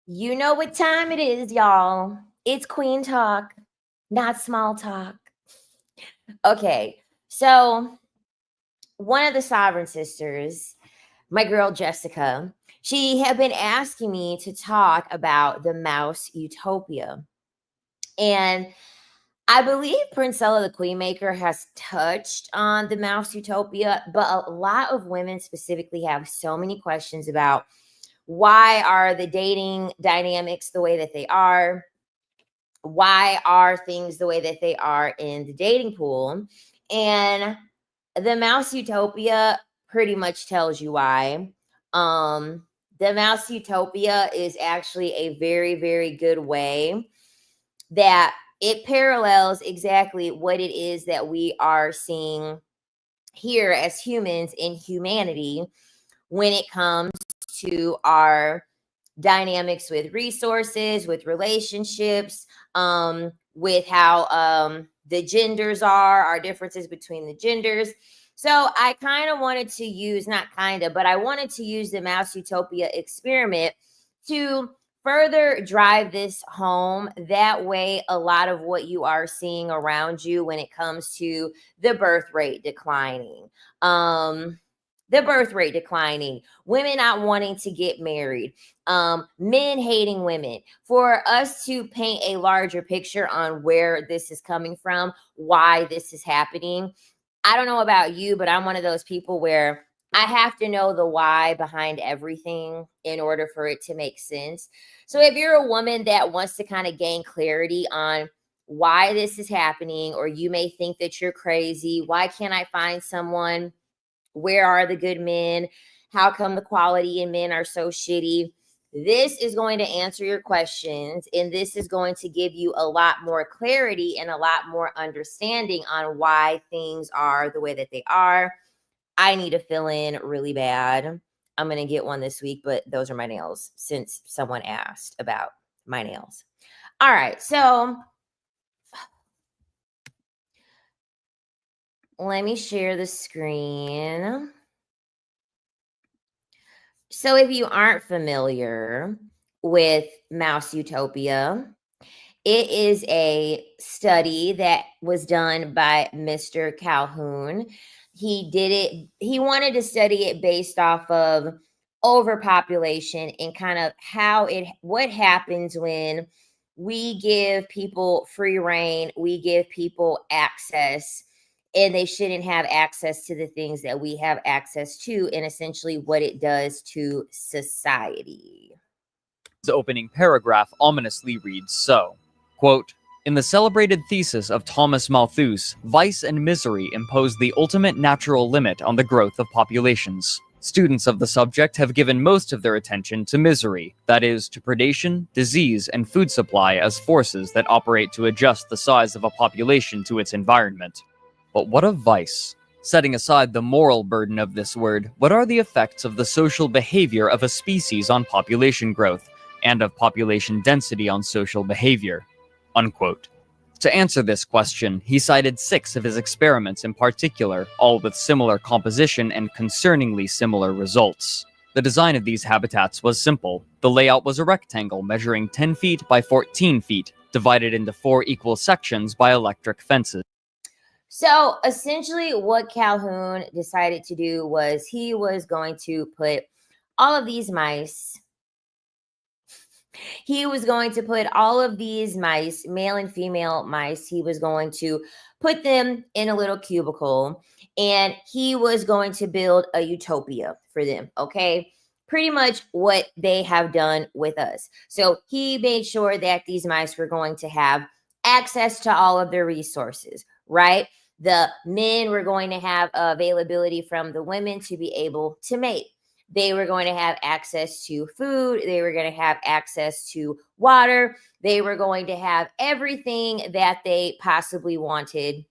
You know what time it is, y'all. It's Queen Talk, not small talk. Okay, so one of the Sovereign Sisters, my girl Jessica, she had been asking me to talk about the mouse utopia. And I believe Princella the Queenmaker has touched on the mouse utopia, but a lot of women specifically have so many questions about why are the dating dynamics the way that they are? Why are things the way that they are in the dating pool? And the mouse utopia pretty much tells you why. The mouse utopia is actually a very, very good way that it parallels exactly what it is that we are seeing here as humans in humanity when it comes to our dynamics with resources, with relationships, with how the genders are, our differences between the genders. So I kind of wanted to use, not kind of, but I wanted to use the Mouse Utopia experiment to further drive this home. That way, a lot of what you are seeing around you when it comes to the birth rate declining, women not wanting to get married, men hating women, for us to paint a larger picture on where this is coming from, why this is happening. I don't know about you, but I'm one of those people where I have to know the why behind everything in order for it to make sense. So if you're a woman that wants to kind of gain clarity on why this is happening, or you may think that you're crazy, why can't I find someone? Where are the good men? How come the quality in men are so shitty? This is going to answer your questions, and this is going to give you a lot more clarity and a lot more understanding on why things are the way that they are. I need to fill in really bad. I'm going to get one this week, but those are my nails since someone asked about my nails. All right, so let me share the screen. So if you aren't familiar with Mouse Utopia, it is a study that was done by Mr. Calhoun. He wanted to study it based off of overpopulation and kind of what happens when we give people free reign, we give people access, and they shouldn't have access to the things that we have access to, and essentially what it does to society. The opening paragraph ominously reads so, quote, "In the celebrated thesis of Thomas Malthus, vice and misery impose the ultimate natural limit on the growth of populations. Students of the subject have given most of their attention to misery, that is, to predation, disease, and food supply as forces that operate to adjust the size of a population to its environment. But what of vice? Setting aside the moral burden of this word, what are the effects of the social behavior of a species on population growth, and of population density on social behavior?" Unquote. To answer this question, he cited 6 of his experiments in particular, all with similar composition and concerningly similar results. The design of these habitats was simple. The layout was a rectangle measuring 10 feet by 14 feet, divided into 4 equal sections by electric fences. So essentially, what Calhoun decided to do was he was going to put all of these mice, male and female mice, he was going to put them in a little cubicle, and he was going to build a utopia for them, okay? Pretty much what they have done with us. So he made sure that these mice were going to have access to all of their resources, right? The men were going to have availability from the women to be able to mate. They were going to have access to food. They were going to have access to water. They were going to have everything that they possibly wanted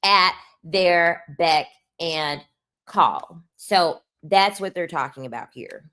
at their beck and call. So that's what they're talking about here.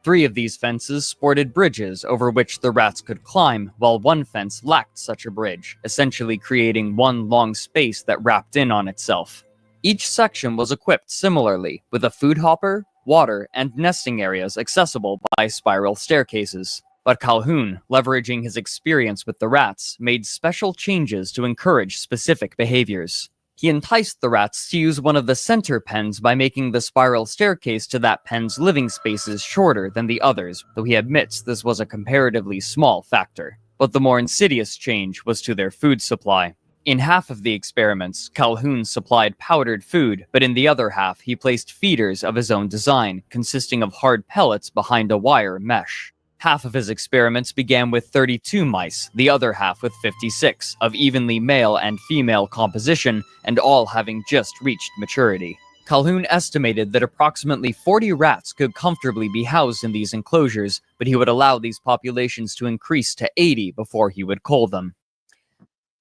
3 of these fences sported bridges over which the rats could climb, while one fence lacked such a bridge, essentially creating one long space that wrapped in on itself. Each section was equipped similarly, with a food hopper, water, and nesting areas accessible by spiral staircases. But Calhoun, leveraging his experience with the rats, made special changes to encourage specific behaviors. He enticed the rats to use one of the center pens by making the spiral staircase to that pen's living spaces shorter than the others, though he admits this was a comparatively small factor. But the more insidious change was to their food supply. In half of the experiments, Calhoun supplied powdered food, but in the other half, he placed feeders of his own design, consisting of hard pellets behind a wire mesh. Half of his experiments began with 32 mice, the other half with 56, of evenly male and female composition, and all having just reached maturity. Calhoun estimated that approximately 40 rats could comfortably be housed in these enclosures, but he would allow these populations to increase to 80 before he would cull them.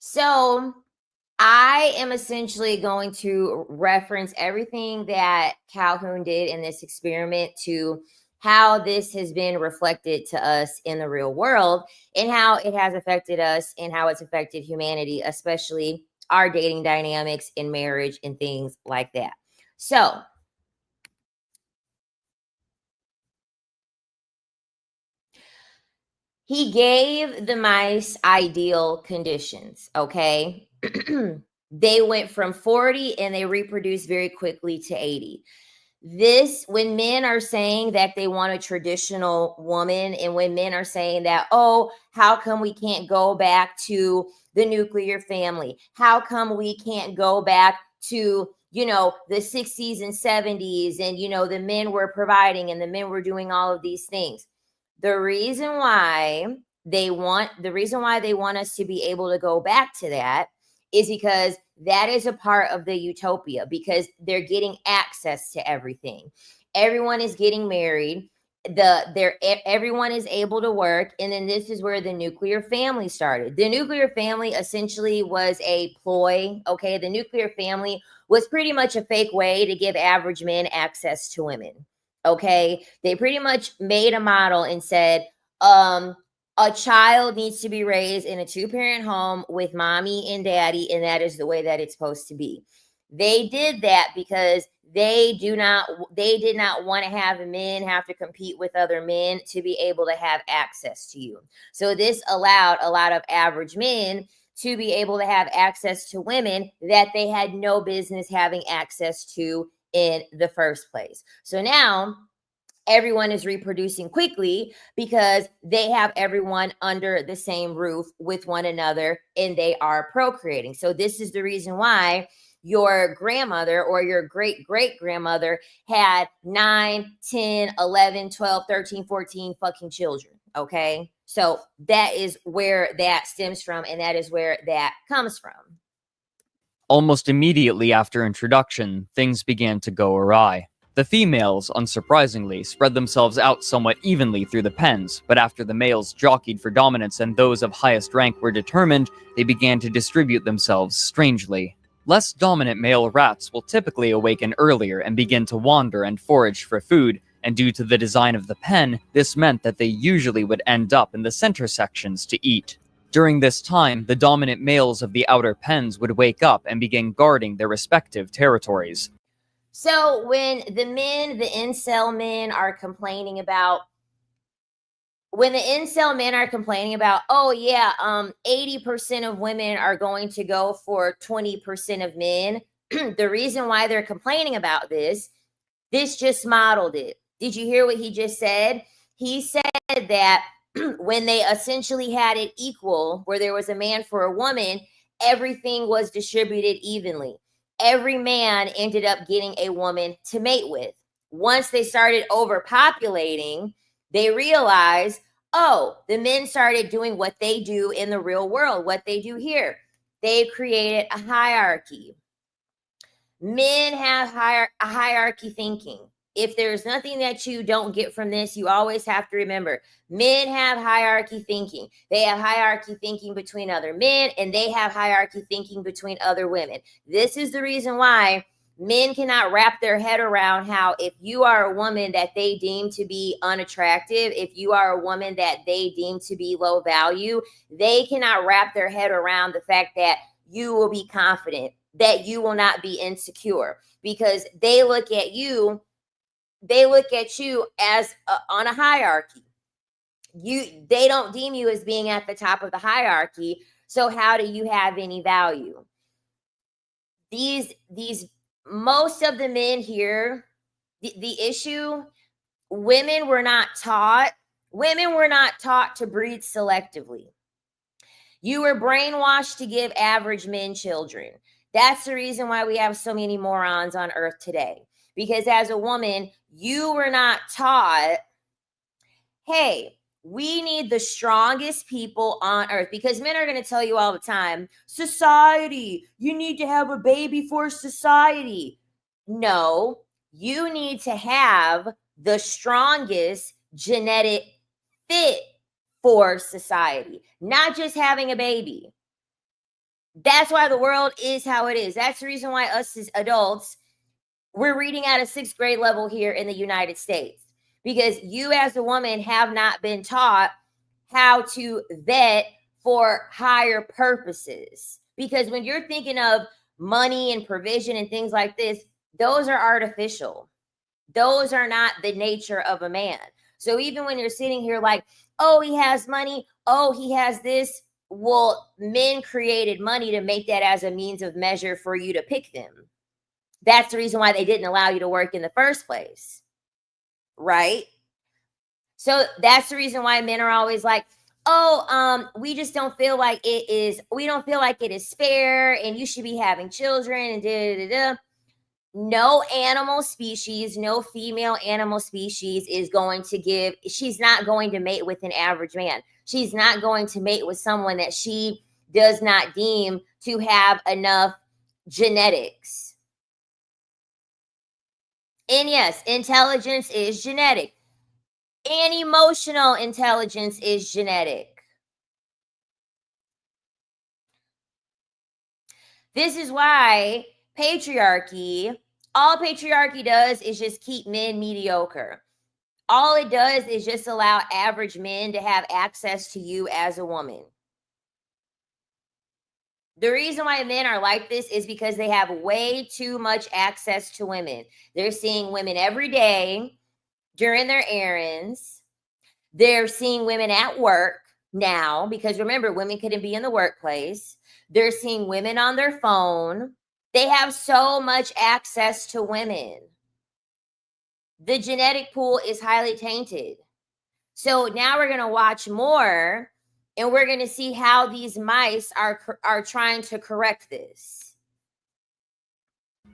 So I am essentially going to reference everything that Calhoun did in this experiment to how this has been reflected to us in the real world and how it has affected us and how it's affected humanity, especially our dating dynamics in marriage and things like that. So he gave the mice ideal conditions, okay? They went from 40 and they reproduced very quickly to 80. This, when men are saying that they want a traditional woman, and when men are saying that, oh, how come we can't go back to the nuclear family? How come we can't go back to, the 60s and 70s and, the men were providing and the men were doing all of these things? The reason why they want us to be able to go back to that is because that is a part of the utopia, because they're getting access to everything. Everyone is getting married. Everyone is able to work. And then this is where the nuclear family started. The nuclear family essentially was a ploy. Okay. The nuclear family was pretty much a fake way to give average men access to women. Okay. They pretty much made a model and said, a child needs to be raised in a two-parent home with mommy and daddy, and that is the way that it's supposed to be. They did that because they did not want to have men have to compete with other men to be able to have access to you. So this allowed a lot of average men to be able to have access to women that they had no business having access to in the first place. So now everyone is reproducing quickly because they have everyone under the same roof with one another and they are procreating. So this is the reason why your grandmother or your great-great-grandmother had 9, 10, 11, 12, 13, 14 fucking children. Okay. So that is where that stems from, and that is where that comes from. Almost immediately after introduction, things began to go awry. The females, unsurprisingly, spread themselves out somewhat evenly through the pens, but after the males jockeyed for dominance and those of highest rank were determined, they began to distribute themselves strangely. Less dominant male rats will typically awaken earlier and begin to wander and forage for food, and due to the design of the pen, this meant that they usually would end up in the center sections to eat. During this time, the dominant males of the outer pens would wake up and begin guarding their respective territories. So when the incel men are complaining about, oh yeah, 80% of women are going to go for 20% of men, the reason why they're complaining about this just modeled it. Did you hear what he just said? He said that when they essentially had it equal, where there was a man for a woman, everything was distributed evenly. Every man ended up getting a woman to mate with. Once they started overpopulating, they realized, oh, the men started doing what they do in the real world, what they do here. They created a hierarchy. Men have hierarchy thinking. If there's nothing that you don't get from this, you always have to remember, men have hierarchy thinking. They have hierarchy thinking between other men, and they have hierarchy thinking between other women. This is the reason why men cannot wrap their head around how, if you are a woman that they deem to be unattractive, if you are a woman that they deem to be low value, they cannot wrap their head around the fact that you will be confident, that you will not be insecure, because they look at you as on a hierarchy. They don't deem you as being at the top of the hierarchy. So how do you have any value? These most of the men here, the issue, women were not taught to breed selectively. You were brainwashed to give average men children. That's the reason why we have so many morons on earth today. Because as a woman, you were not taught, hey, we need the strongest people on earth. Because men are going to tell you all the time, society, you need to have a baby for society. No, you need to have the strongest genetic fit for society, not just having a baby. That's why the world is how it is. That's the reason why us as adults, we're reading at a 6th grade level here in the United States, because you as a woman have not been taught how to vet for higher purposes. Because when you're thinking of money and provision and things like this, those are artificial. Those are not the nature of a man. So even when you're sitting here like, oh, he has money, oh, he has this, well, men created money to make that as a means of measure for you to pick them. That's the reason why they didn't allow you to work in the first place, right? So that's the reason why men are always like, oh, we just don't feel like we don't feel like it is fair, and you should be having children, and da-da-da-da. No animal species, no female animal species is going to give, she's not going to mate with an average man. She's not going to mate with someone that she does not deem to have enough genetics. And yes, intelligence is genetic. And emotional intelligence is genetic. This is why patriarchy, all patriarchy does is just keep men mediocre. All it does is just allow average men to have access to you as a woman. The reason why men are like this is because they have way too much access to women. They're seeing women every day during their errands. They're seeing women at work now, because remember, women couldn't be in the workplace. They're seeing women on their phone. They have so much access to women. The genetic pool is highly tainted. So now we're going to watch more, and we're going to see how these mice are trying to correct this.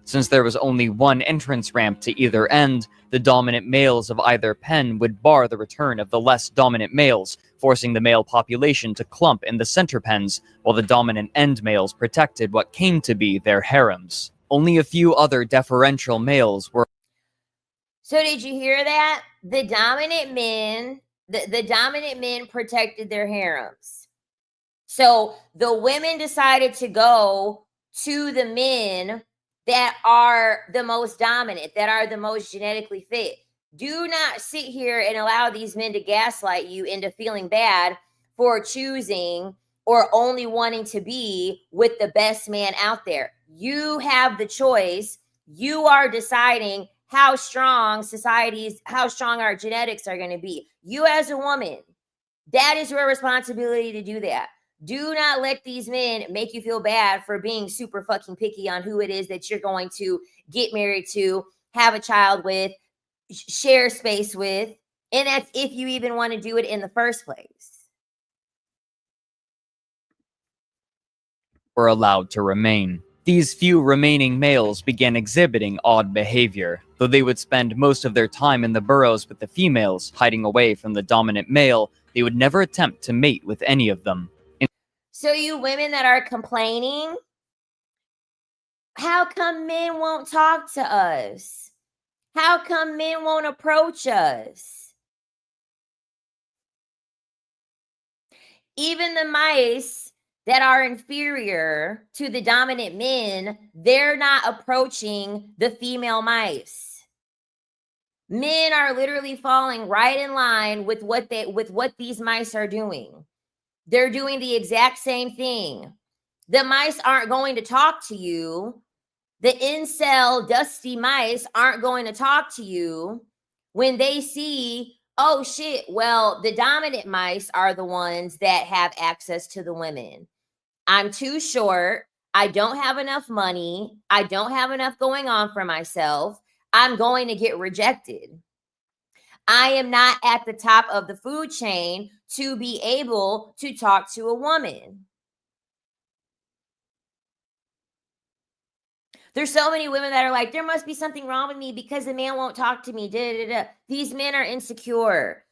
Since there was only one entrance ramp to either end, the dominant males of either pen would bar the return of the less dominant males, forcing the male population to clump in the center pens, while the dominant end males protected what came to be their harems. Only a few other deferential males were. So did you hear that? The dominant men, the dominant men protected their harems. So the women decided to go to the men that are the most dominant, that are the most genetically fit. Do not sit here and allow these men to gaslight you into feeling bad for choosing or only wanting to be with the best man out there. You have the choice. You are deciding how strong our genetics are going to be. You as a woman, that is your responsibility to do that. Do not let these men make you feel bad for being super fucking picky on who it is that you're going to get married to, have a child with, share space with. And that's if you even want to do it in the first place. Were allowed to remain. These few remaining males began exhibiting odd behavior. Though they would spend most of their time in the burrows with the females, hiding away from the dominant male, they would never attempt to mate with any of them. So you women that are complaining, how come men won't talk to us? How come men won't approach us? Even the mice that are inferior to the dominant men, they're not approaching the female mice. Men are literally falling right in line with what these mice are doing. They're doing the exact same thing. The mice aren't going to talk to you. The incel dusty mice aren't going to talk to you when they see, Oh shit. Well, the dominant mice are the ones that have access to the women. I'm too short. I don't have enough money. I don't have enough going on for myself. I'm going to get rejected. I am not at the top of the food chain to be able to talk to a woman. There's so many women that are like, there must be something wrong with me because the man won't talk to me. Da, da, da. These men are insecure.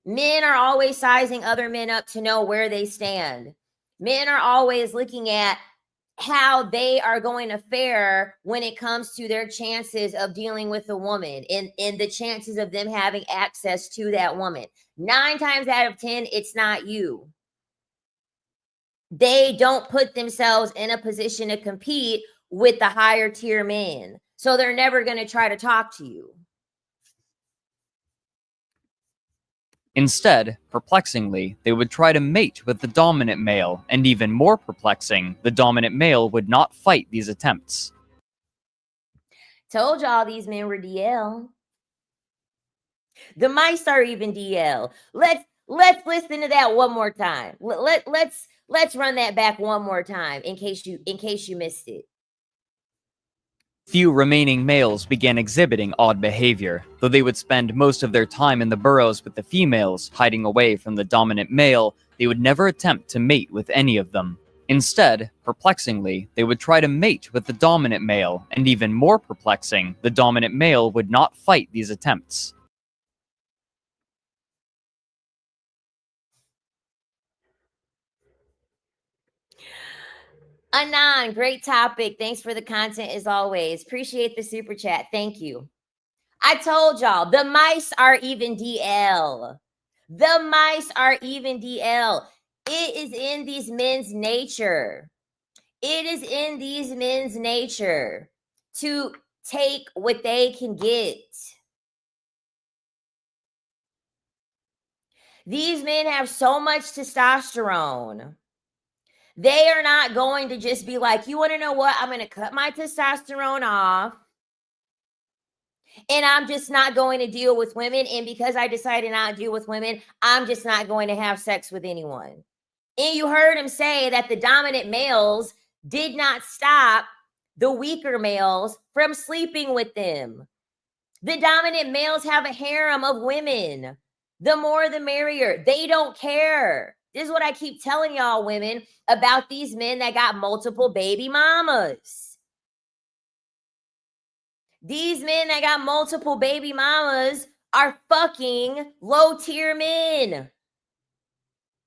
Men are always sizing other men up to know where they stand. Men are always looking at how they are going to fare when it comes to their chances of dealing with a woman and the chances of them having access to that woman. 9 times out of 10, it's not you. They don't put themselves in a position to compete with the higher tier men. So they're never going to try to talk to you. Instead, perplexingly, they would try to mate with the dominant male, and even more perplexing, the dominant male would not fight these attempts. Told y'all these men were DL. The mice are even DL. Let's listen to that one more time. Let's run that back one more time in case you missed it. Few remaining males began exhibiting odd behavior, though they would spend most of their time in the burrows with the females, hiding away from the dominant male. They would never attempt to mate with any of them. Instead, perplexingly, they would try to mate with the dominant male, and even more perplexing, the dominant male would not fight these attempts. Anon, great topic. Thanks for the content as always. Appreciate the super chat. Thank you. I told y'all, the mice are even DL. The mice are even DL. It is in these men's nature. It is in these men's nature to take what they can get. These men have so much testosterone. They are not going to just be like, you want to know what? I'm going to cut my testosterone off. And I'm just not going to deal with women. And because I decided not to deal with women, I'm just not going to have sex with anyone. And you heard him say that the dominant males did not stop the weaker males from sleeping with them. The dominant males have a harem of women. The more, the merrier. They don't care. This is what I keep telling y'all women about these men that got multiple baby mamas. These men that got multiple baby mamas are fucking low tier men.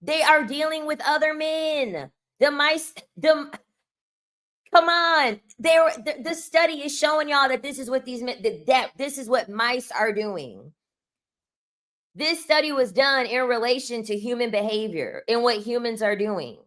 They are dealing with other men. Come on. The study is showing y'all that this is what these men, that this is what mice are doing. This study was done in relation to human behavior and what humans are doing.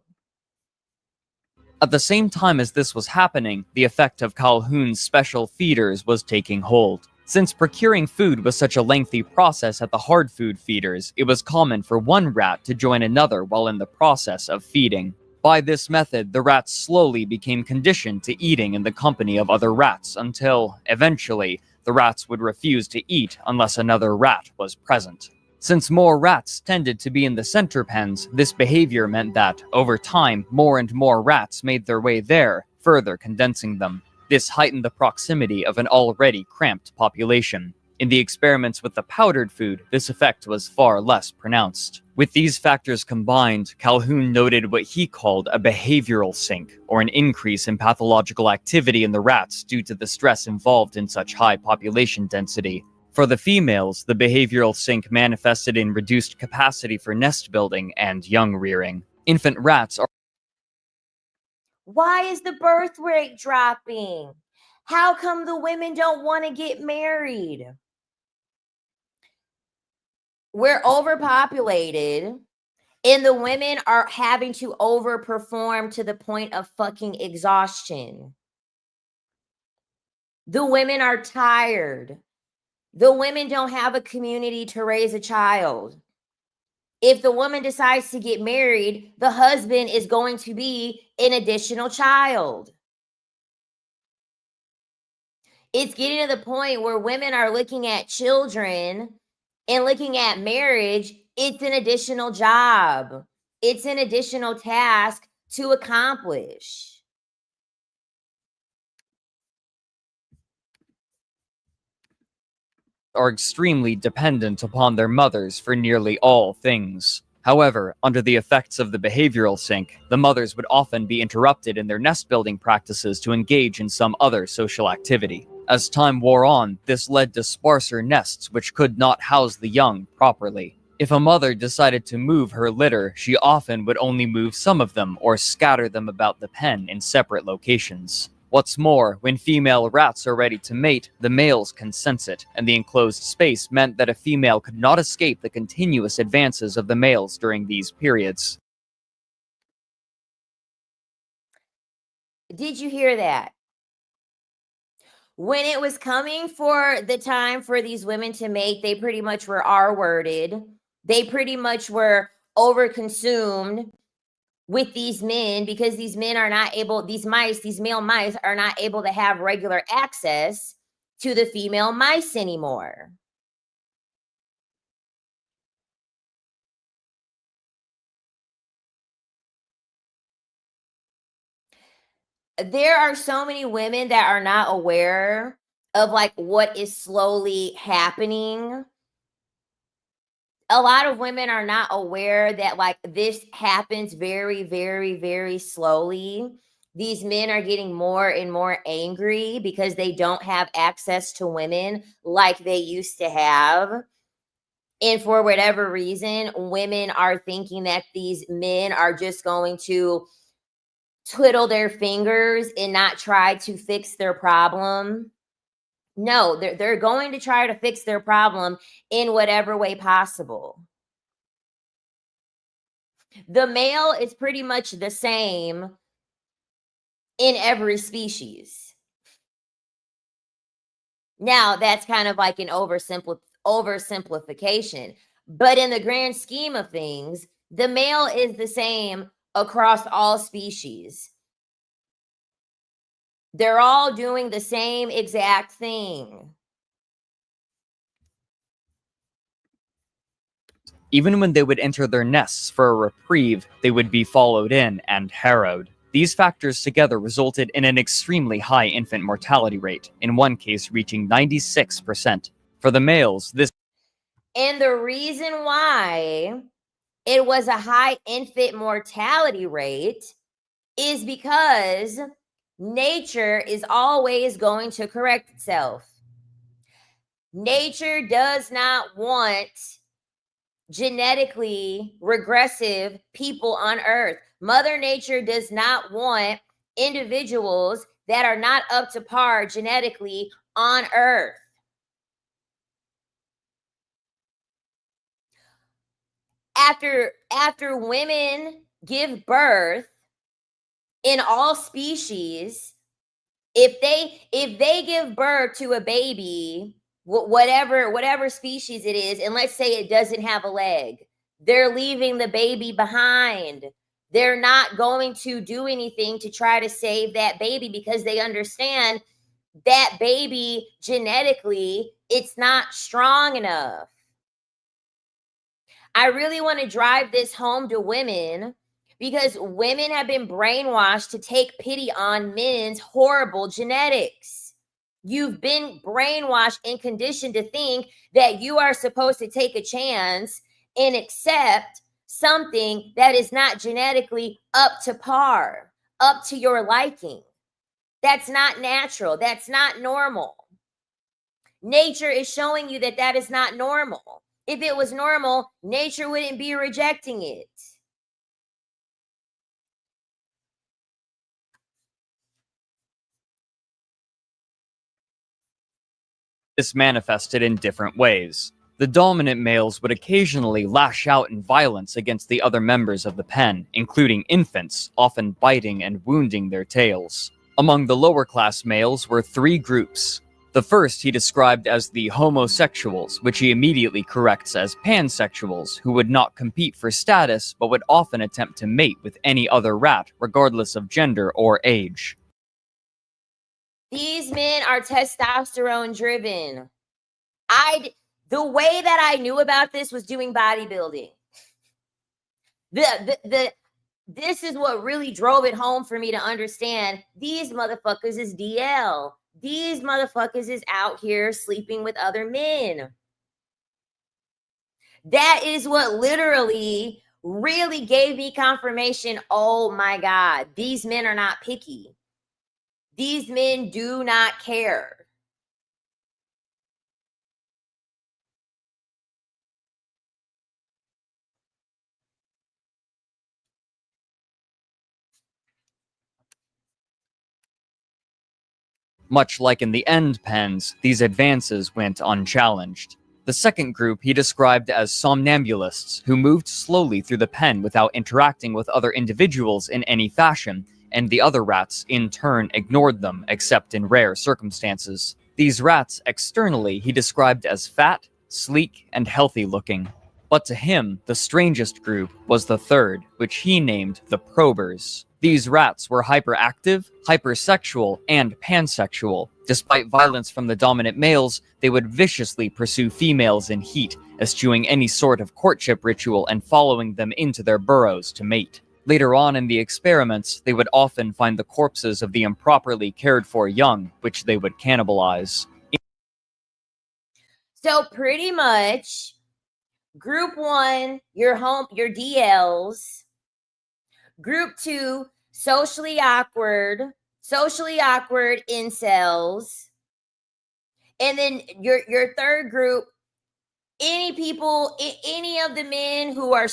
At the same time as this was happening, the effect of Calhoun's special feeders was taking hold. Since procuring food was such a lengthy process at the hard food feeders, it was common for one rat to join another while in the process of feeding. By this method, the rats slowly became conditioned to eating in the company of other rats until, eventually, the rats would refuse to eat unless another rat was present. Since more rats tended to be in the center pens, this behavior meant that, over time, more and more rats made their way there, further condensing them. This heightened the proximity of an already cramped population. In the experiments with the powdered food, this effect was far less pronounced. With these factors combined, Calhoun noted what he called a behavioral sink, or an increase in pathological activity in the rats due to the stress involved in such high population density. For the females, the behavioral sink manifested in reduced capacity for nest building and young rearing. Infant rats are... Why is the birth rate dropping? How come the women don't want to get married? We're overpopulated, and the women are having to overperform to the point of fucking exhaustion. The women are tired. The women don't have a community to raise a child. If the woman decides to get married, the husband is going to be an additional child. It's getting to the point where women are looking at children And looking at marriage, it's an additional job. It's an additional task to accomplish. Are extremely dependent upon their mothers for nearly all things. However, under the effects of the behavioral sink, the mothers would often be interrupted in their nest building practices to engage in some other social activity. As time wore on, this led to sparser nests which could not house the young properly. If a mother decided to move her litter, she often would only move some of them or scatter them about the pen in separate locations. What's more, when female rats are ready to mate, the males can sense it, and the enclosed space meant that a female could not escape the continuous advances of the males during these periods. Did you hear that? When it was coming for the time for these women to mate, they pretty much were R-worded. They pretty much were overconsumed with these men because these men are not able, these male mice are not able to have regular access to the female mice anymore. There are so many women that are not aware of like what is slowly happening. A lot of women are not aware that like this happens very, very, very slowly. These men are getting more and more angry because they don't have access to women like they used to have. And for whatever reason, women are thinking that these men are just going to twiddle their fingers and not try to fix their problem. No, they're going to try to fix their problem in whatever way possible. The male is pretty much the same in every species. Now, that's kind of like an oversimplification, but in the grand scheme of things, the male is the same across all species. They're all doing the same exact thing. Even when they would enter their nests for a reprieve, they would be followed in and harrowed. These factors together resulted in an extremely high infant mortality rate, in one case reaching 96%. For the males, this And the reason why it was a high infant mortality rate is because nature is always going to correct itself. Nature does not want genetically regressive people on earth. Mother Nature does not want individuals that are not up to par genetically on earth. After women give birth in all species, if they give birth to a baby, whatever species it is, and let's say it doesn't have a leg, they're leaving the baby behind. They're not going to do anything to try to save that baby because they understand that baby genetically, it's not strong enough. I really want to drive this home to women because women have been brainwashed to take pity on men's horrible genetics. You've been brainwashed and conditioned to think that you are supposed to take a chance and accept something that is not genetically up to par, up to your liking. That's not natural. That's not normal. Nature is showing you that that is not normal. If it was normal, nature wouldn't be rejecting it. manifested in different ways. The dominant males would occasionally lash out in violence against the other members of the pen, including infants, often biting and wounding their tails. Among the lower class males were three groups. The first he described as the homosexuals, which he immediately corrects as pansexuals, who would not compete for status but would often attempt to mate with any other rat, regardless of gender or age. These men are testosterone driven. The way that I knew about this was doing bodybuilding. This is what really drove it home for me to understand these motherfuckers is DL. These motherfuckers is out here sleeping with other men. That is what literally really gave me confirmation. Oh my God, these men are not picky. These men do not care. Much like in the end pens, these advances went unchallenged. The second group he described as somnambulists, who moved slowly through the pen without interacting with other individuals in any fashion, and the other rats, in turn, ignored them, except in rare circumstances. These rats, externally, he described as fat, sleek, and healthy looking. But to him, the strangest group was the third, which he named the probers. These rats were hyperactive, hypersexual, and pansexual. Despite violence from the dominant males, they would viciously pursue females in heat, eschewing any sort of courtship ritual and following them into their burrows to mate. Later on in the experiments, they would often find the corpses of the improperly cared for young, which they would cannibalize. So pretty much, group 1, your DLs. Group 2, socially awkward incels. And then your third group, any of the men who are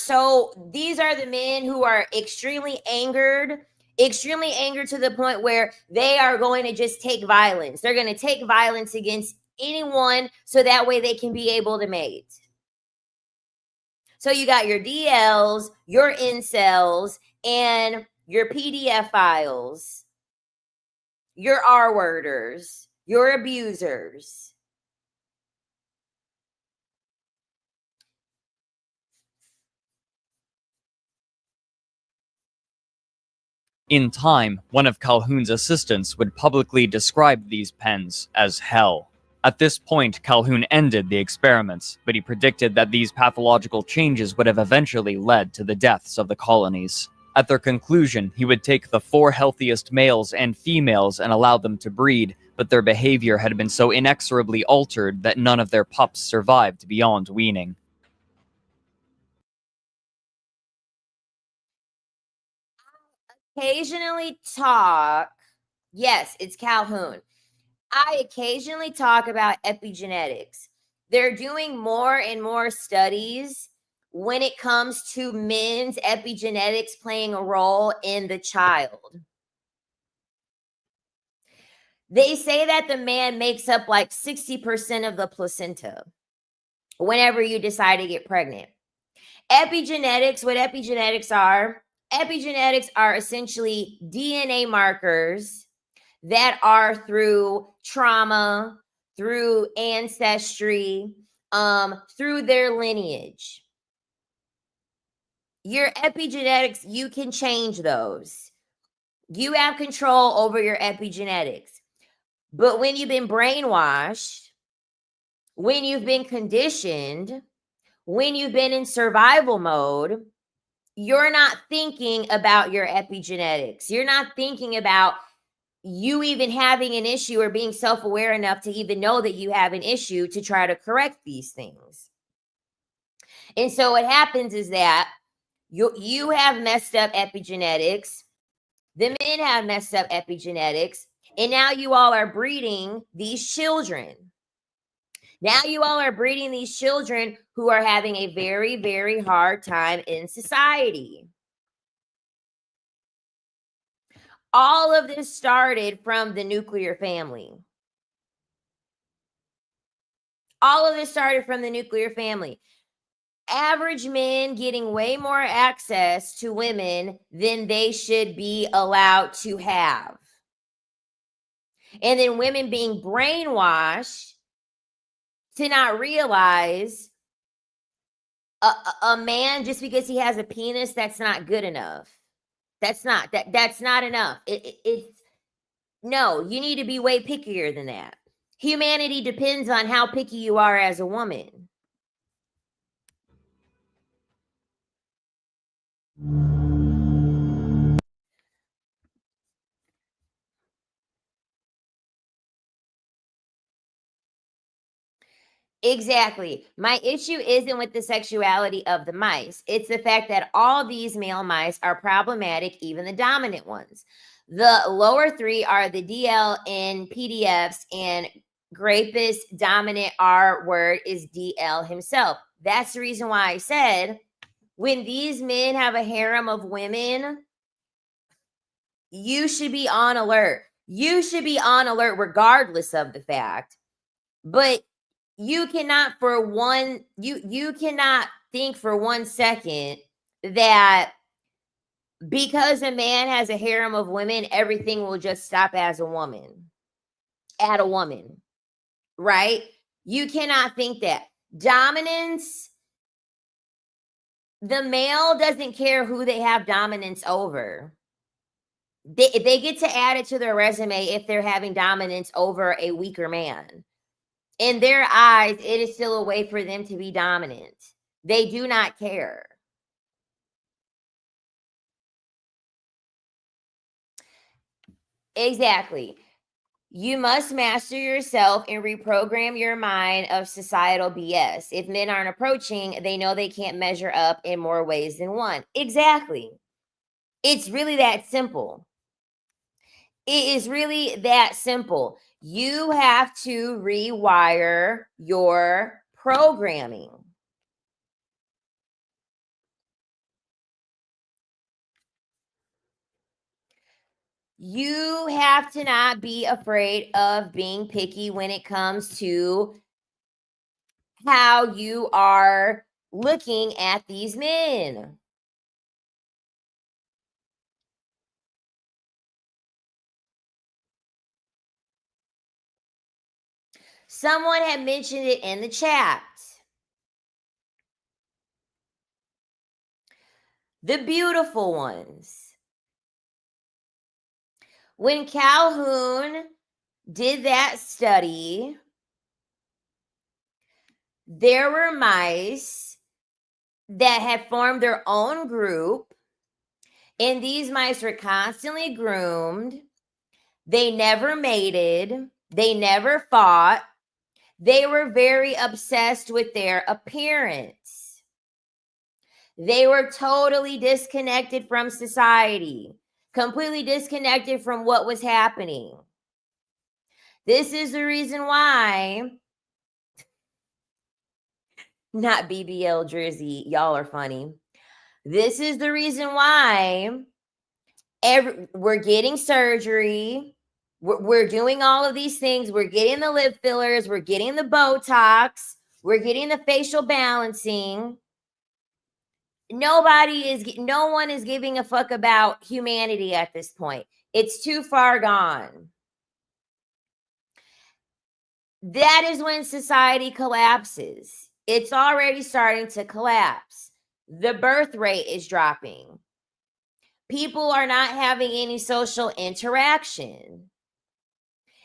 these are the men who are extremely angered to the point where they are going to just take violence. They're going to take violence against anyone so that way they can be able to mate. So you got your DLs, your incels, and your PDF files, your R-worders, your abusers. In time, one of Calhoun's assistants would publicly describe these pens as hell. At this point, Calhoun ended the experiments, but he predicted that these pathological changes would have eventually led to the deaths of the colonies. At their conclusion, he would take the 4 healthiest males and females and allow them to breed, but their behavior had been so inexorably altered that none of their pups survived beyond weaning. Occasionally talk, yes, it's Calhoun. I occasionally talk about epigenetics. They're doing more and more studies when it comes to men's epigenetics playing a role in the child. They say that the man makes up like 60% of the placenta whenever you decide to get pregnant. Epigenetics, what epigenetics are essentially DNA markers that are through trauma, through ancestry, through their lineage. Your epigenetics, you can change those. You have control over your epigenetics. But when you've been brainwashed, when you've been conditioned, when you've been in survival mode, you're not thinking about your epigenetics. You're not thinking about you even having an issue or being self-aware enough to even know that you have an issue to try to correct these things. And so what happens is that you have messed up epigenetics. The men have messed up epigenetics. And now you all are breeding these children. Now you all are breeding these children who are having a very, very hard time in society. All of this started from the nuclear family. All of this started from the nuclear family. Average men getting way more access to women than they should be allowed to have. And then women being brainwashed to not realize a man, just because he has a penis, that's not good enough. That's not enough. It's no, you need to be way pickier than that. Humanity depends on how picky you are as a woman. Exactly. My issue isn't with the sexuality of the mice. It's the fact that all these male mice are problematic, even the dominant ones. The lower three are the DL in PDFs, and Grapus dominant R word is DL himself. That's the reason why I said when these men have a harem of women, you should be on alert. You should be on alert regardless of the fact. But you cannot you cannot think for 1 second that because a man has a harem of women, everything will just stop as a woman, at a woman, right? You cannot think that. Dominance, the male doesn't care who they have dominance over. They get to add it to their resume if they're having dominance over a weaker man. In their eyes, it is still a way for them to be dominant. They do not care. Exactly. You must master yourself and reprogram your mind of societal BS. If men aren't approaching, they know they can't measure up in more ways than one. Exactly. It's really that simple. It is really that simple. You have to rewire your programming. You have to not be afraid of being picky when it comes to how you are looking at these men. Someone had mentioned it in the chat. The beautiful ones. When Calhoun did that study, there were mice that had formed their own group, and these mice were constantly groomed. They never mated, they never fought. They were very obsessed with their appearance. They were totally disconnected from society, completely disconnected from what was happening. This is the reason why, not BBL Drizzy, y'all are funny. This is the reason why we're getting surgery. We're doing all of these things. We're getting the lip fillers. We're getting the Botox. We're getting the facial balancing. No one is giving a fuck about humanity at this point. It's too far gone. That is when society collapses. It's already starting to collapse. The birth rate is dropping. People are not having any social interaction.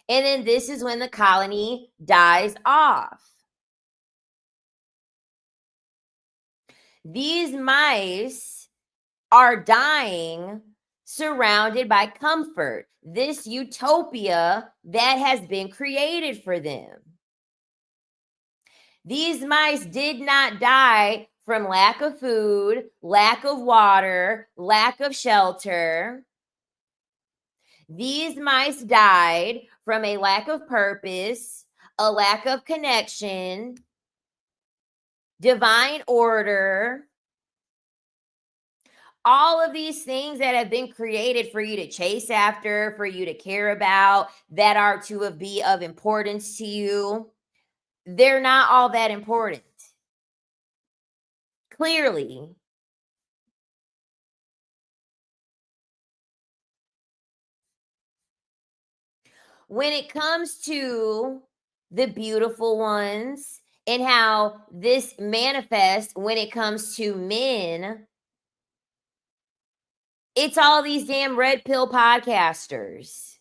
And then this is when the colony dies off. These mice are dying surrounded by comfort, this utopia that has been created for them. These mice did not die from lack of food, lack of water, lack of shelter. These mice died from a lack of purpose, a lack of connection, divine order, all of these things that have been created for you to chase after, for you to care about, that are to be of importance to you, they're not all that important. Clearly. When it comes to the beautiful ones and how this manifests when it comes to men, it's all these damn red pill podcasters.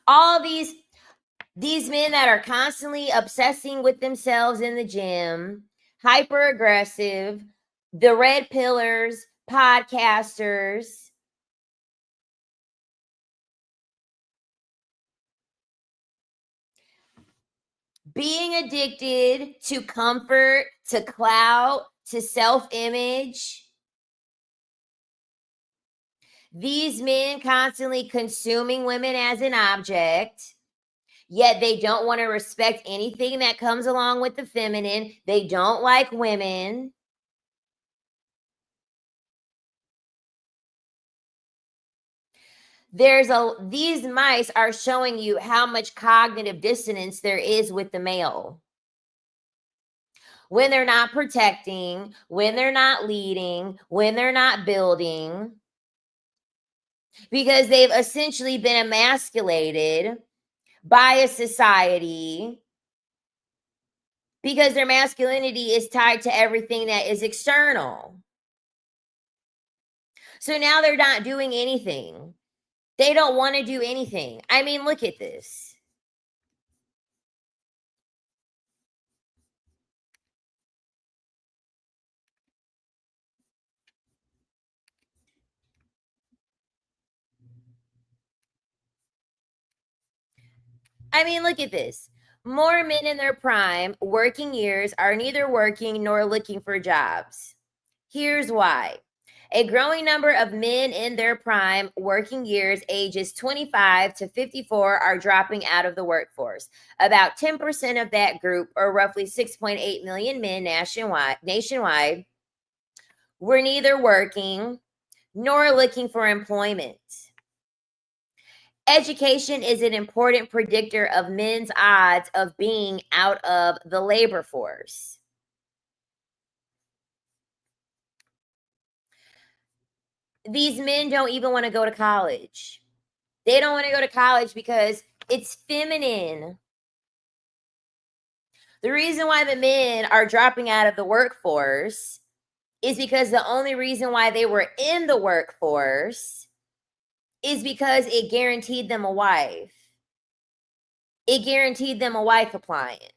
All these, These men that are constantly obsessing with themselves in the gym, hyper aggressive, the red pillars, podcasters. Being addicted to comfort, to clout, to self-image. These men constantly consuming women as an object, yet they don't want to respect anything that comes along with the feminine. They don't like women. These mice are showing you how much cognitive dissonance there is with the male. When they're not protecting, when they're not leading, when they're not building, because they've essentially been emasculated by a society, because their masculinity is tied to everything that is external. So now they're not doing anything. They don't want to do anything. I mean, look at this. I mean, look at this. More men in their prime, working years, are neither working nor looking for jobs. Here's why. A growing number of men in their prime working years, ages 25 to 54, are dropping out of the workforce. About 10% of that group, or roughly 6.8 million men nationwide, were neither working nor looking for employment. Education is an important predictor of men's odds of being out of the labor force. These men don't even want to go to college. They don't want to go to college because it's feminine. The reason why the men are dropping out of the workforce is because the only reason why they were in the workforce is because it guaranteed them a wife. It guaranteed them a wife appliance.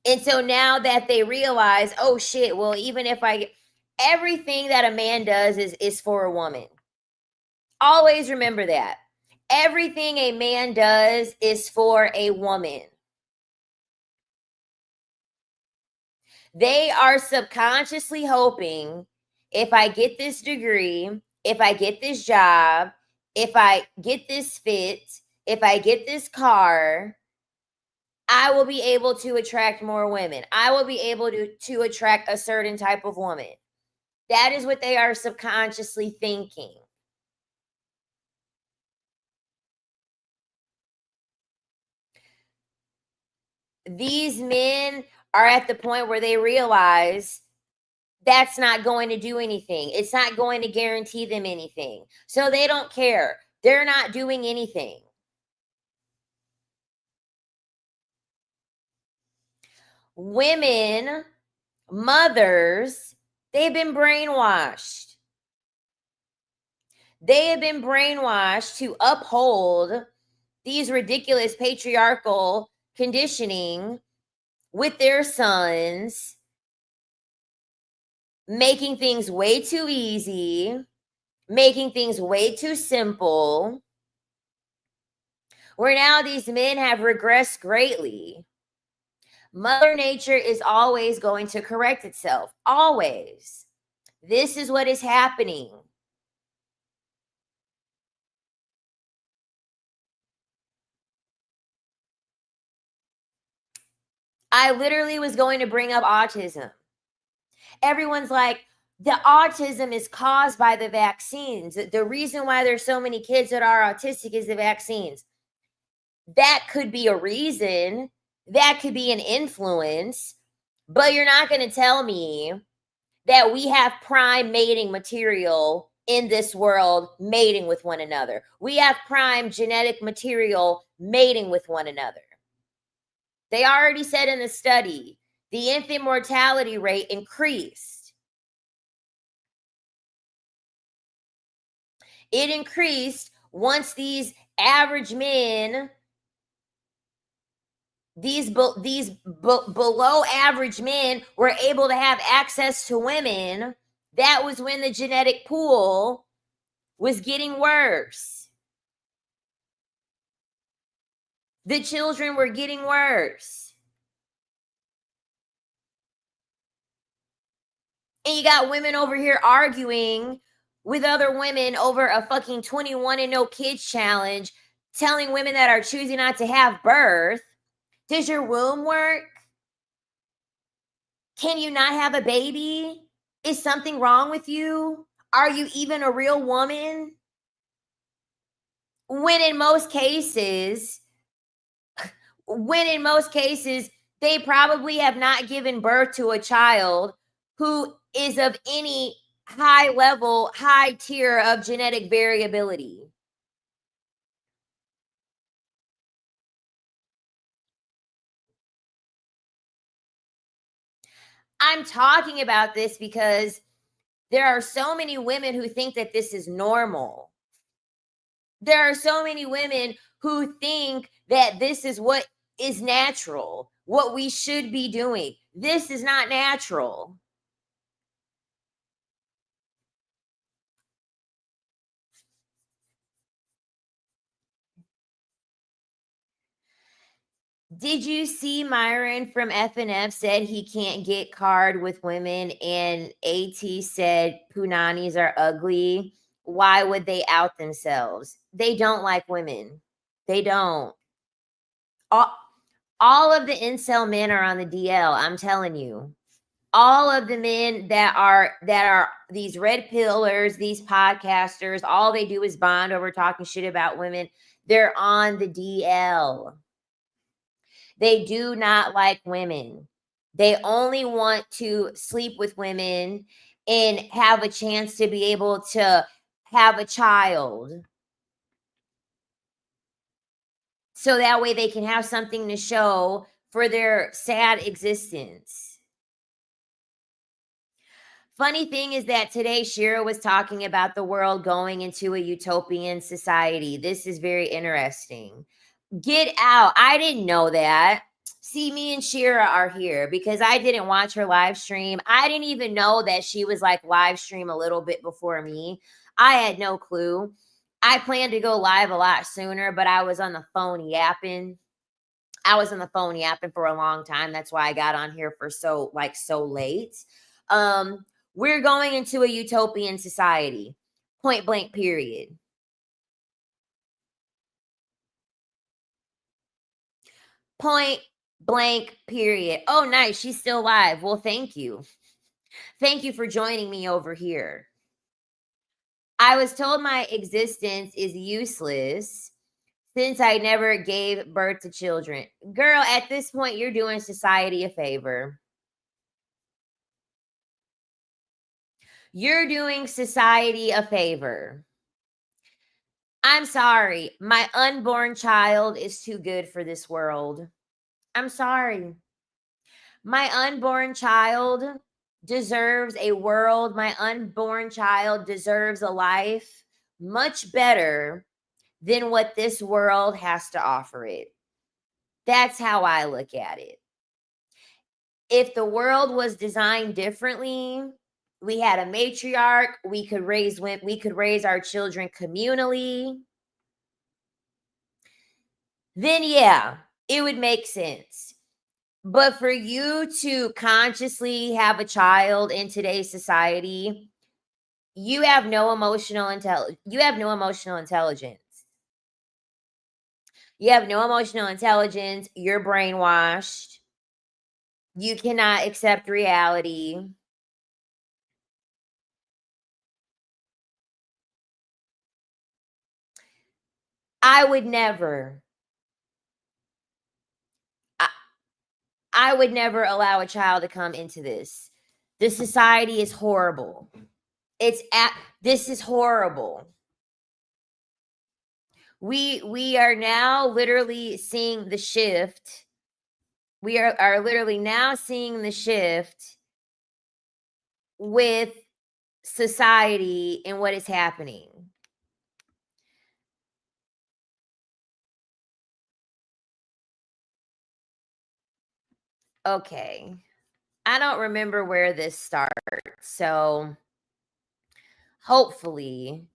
And so now that they realize, oh shit, well, even if everything that a man does is for a woman. Always remember that. Everything a man does is for a woman. They are subconsciously hoping, if I get this degree, if I get this job, if I get this fit, if I get this car, I will be able to attract more women. I will be able to attract a certain type of woman. That is what they are subconsciously thinking. These men are at the point where they realize that's not going to do anything. It's not going to guarantee them anything. So they don't care. They're not doing anything. Women, mothers, they've been brainwashed. They have been brainwashed to uphold these ridiculous patriarchal conditioning with their sons, making things way too easy, making things way too simple, where now these men have regressed greatly. Mother Nature is always going to correct itself. Always. This is what is happening. I literally was going to bring up autism. Everyone's like, the autism is caused by the vaccines. The reason why there's so many kids that are autistic is the vaccines. That could be a reason. That could be an influence. But you're not going to tell me that we have prime mating material in this world mating with one another. We have prime genetic material mating with one another. They already said in the study, the infant mortality rate increased. It increased once these average men, below average men were able to have access to women, that was when the genetic pool was getting worse. The children were getting worse. And you got women over here arguing with other women over a fucking 21 and no kids challenge, telling women that are choosing not to have birth, does your womb work? Can you not have a baby? Is something wrong with you? Are you even a real woman? When in most cases, they probably have not given birth to a child who is of any high level, high tier of genetic variability. I'm talking about this because there are so many women who think that this is normal. There are so many women who think that this is what is natural, what we should be doing. This is not natural. Did you see Myron from FNF said he can't get card with women, and AT said punanis are ugly? Why would they out themselves? They don't like women. They don't. All of the incel men are on the DL, I'm telling you. All of the men that are these red pillars, these podcasters, all they do is bond over talking shit about women. They're on the DL. They do not like women. They only want to sleep with women and have a chance to be able to have a child. So that way they can have something to show for their sad existence. Funny thing is that today Shira was talking about the world going into a utopian society. This is very interesting. Get out. I didn't know that. See, me and Shira are here because I didn't watch her live stream. I didn't even know that she was like live stream a little bit before me. I had no clue. I planned to go live a lot sooner, but I was on the phone yapping. I was on the phone yapping for a long time. That's why I got on here for so late. We're going into a utopian society. Point blank, period. Point blank, period. Oh, nice. She's still live. Well, thank you. Thank you for joining me over here. I was told my existence is useless since I never gave birth to children. Girl, at this point, you're doing society a favor. You're doing society a favor. I'm sorry. My unborn child is too good for this world. I'm sorry. My unborn child deserves a world. My unborn child deserves a life much better than what this world has to offer it. That's how I look at it. If the world was designed differently, we had a matriarch, we could raise our children communally, then yeah, it would make sense. But for you to consciously have a child in today's society, you have no emotional intelligence. You have no emotional intelligence. You're brainwashed. You cannot accept reality. I would never allow a child to come into this. This society is horrible. This is horrible. We are now literally seeing the shift. We are literally now seeing the shift with society and what is happening. Okay. I don't remember where this starts. So hopefully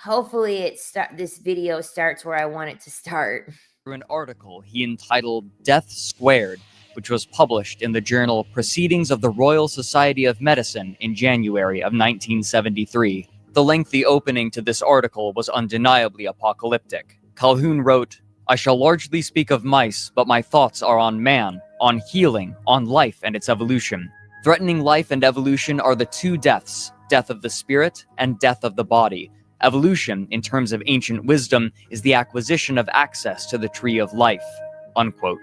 this video starts where I want it to start. Through an article he entitled Death Squared, which was published in the journal Proceedings of the Royal Society of Medicine in January of 1973. The lengthy opening to this article was undeniably apocalyptic. Calhoun wrote, "I shall largely speak of mice, but my thoughts are on man, on healing, on life and its evolution. Threatening life and evolution are the two deaths, death of the spirit and death of the body. Evolution, in terms of ancient wisdom, is the acquisition of access to the tree of life." Unquote.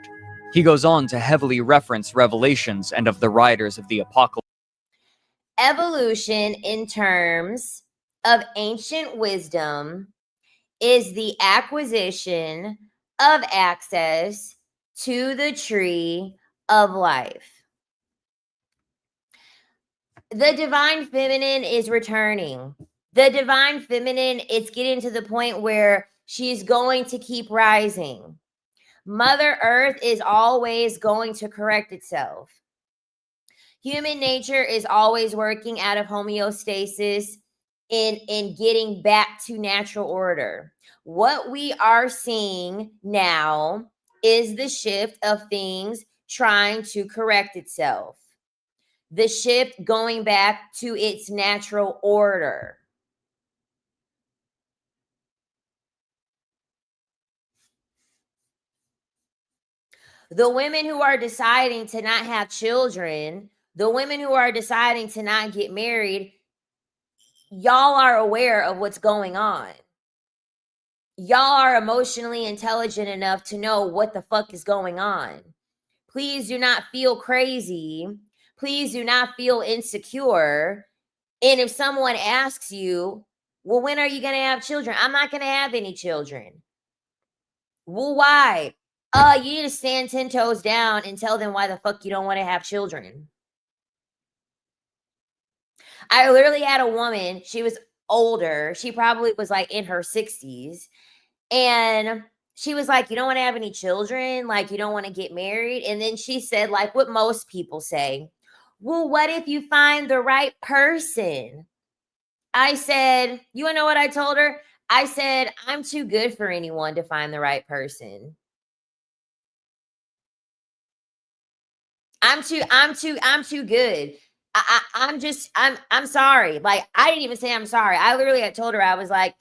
He goes on to heavily reference Revelations and of the riders of the Apocalypse. Evolution, in terms of ancient wisdom, is the acquisition of access to the tree of life. The divine feminine is returning. The divine feminine is getting to the point where she's going to keep rising. Mother Earth is always going to correct itself. Human nature is always working out of homeostasis in getting back to natural order. What we are seeing now is the shift of things trying to correct itself. The shift going back to its natural order. The women who are deciding to not have children, the women who are deciding to not get married, y'all are aware of what's going on. Y'all are emotionally intelligent enough to know what the fuck is going on. Please do not feel crazy. Please do not feel insecure. And if someone asks you, well, when are you going to have children? I'm not going to have any children. Well, why? You need to stand 10 toes down and tell them why the fuck you don't want to have children. I literally had a woman, she was older. She probably was like in her 60s. And she was like, you don't want to have any children? Like, you don't want to get married? And then she said, like what most people say, well, what if you find the right person? I said, you want to know what I told her? I said, I'm too good for anyone to find the right person. I'm too good. I'm sorry. Like, I didn't even say I'm sorry. I literally had told her, I was like,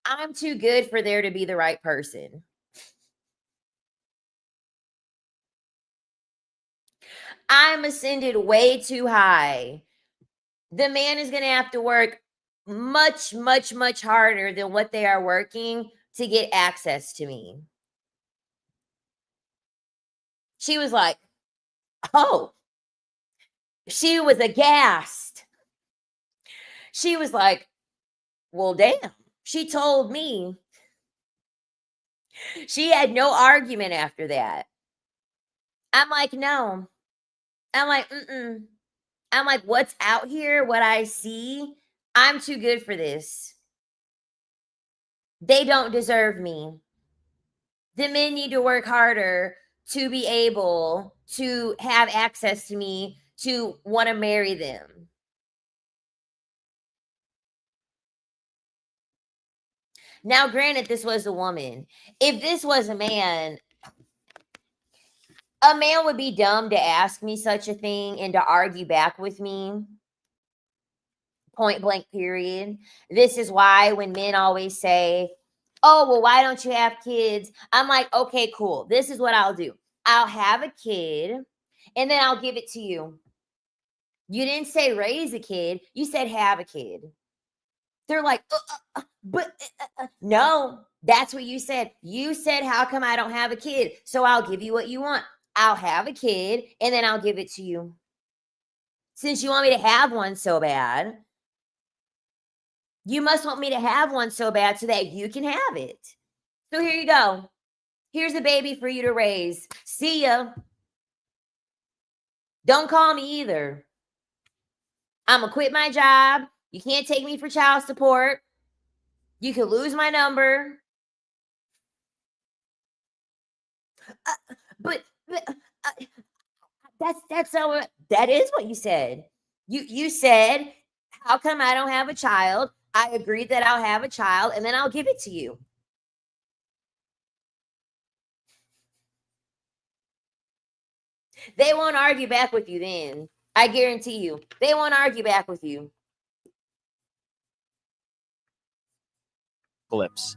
I'm too good for there to be the right person. I'm ascended way too high. The man is going to have to work much, much, much harder than what they are working to get access to me. She was like, oh, she was aghast. She was like, well, damn. She told me. She had no argument after that. I'm like, no. I'm like, mm-mm. I'm like, what's out here, what I see, I'm too good for this. They don't deserve me. The men need to work harder to be able to have access to me, to want to marry them. Now, granted, this was a woman. If this was a man would be dumb to ask me such a thing and to argue back with me. Point blank, period. This is why when men always say, oh, well, why don't you have kids? I'm like, okay, cool. This is what I'll do. I'll have a kid and then I'll give it to you. You didn't say raise a kid. You said have a kid. They're like, no, that's what you said. You said, how come I don't have a kid? So I'll give you what you want. I'll have a kid and then I'll give it to you. Since you want me to have one so bad, you must want me to have one so bad so that you can have it. So here you go. Here's a baby for you to raise. See ya. Don't call me either. I'm going to quit my job. You can't take me for child support. You can lose my number. But That is what you said. You said, how come I don't have a child? I agreed that I'll have a child and then I'll give it to you. They won't argue back with you then. I guarantee you. They won't argue back with you.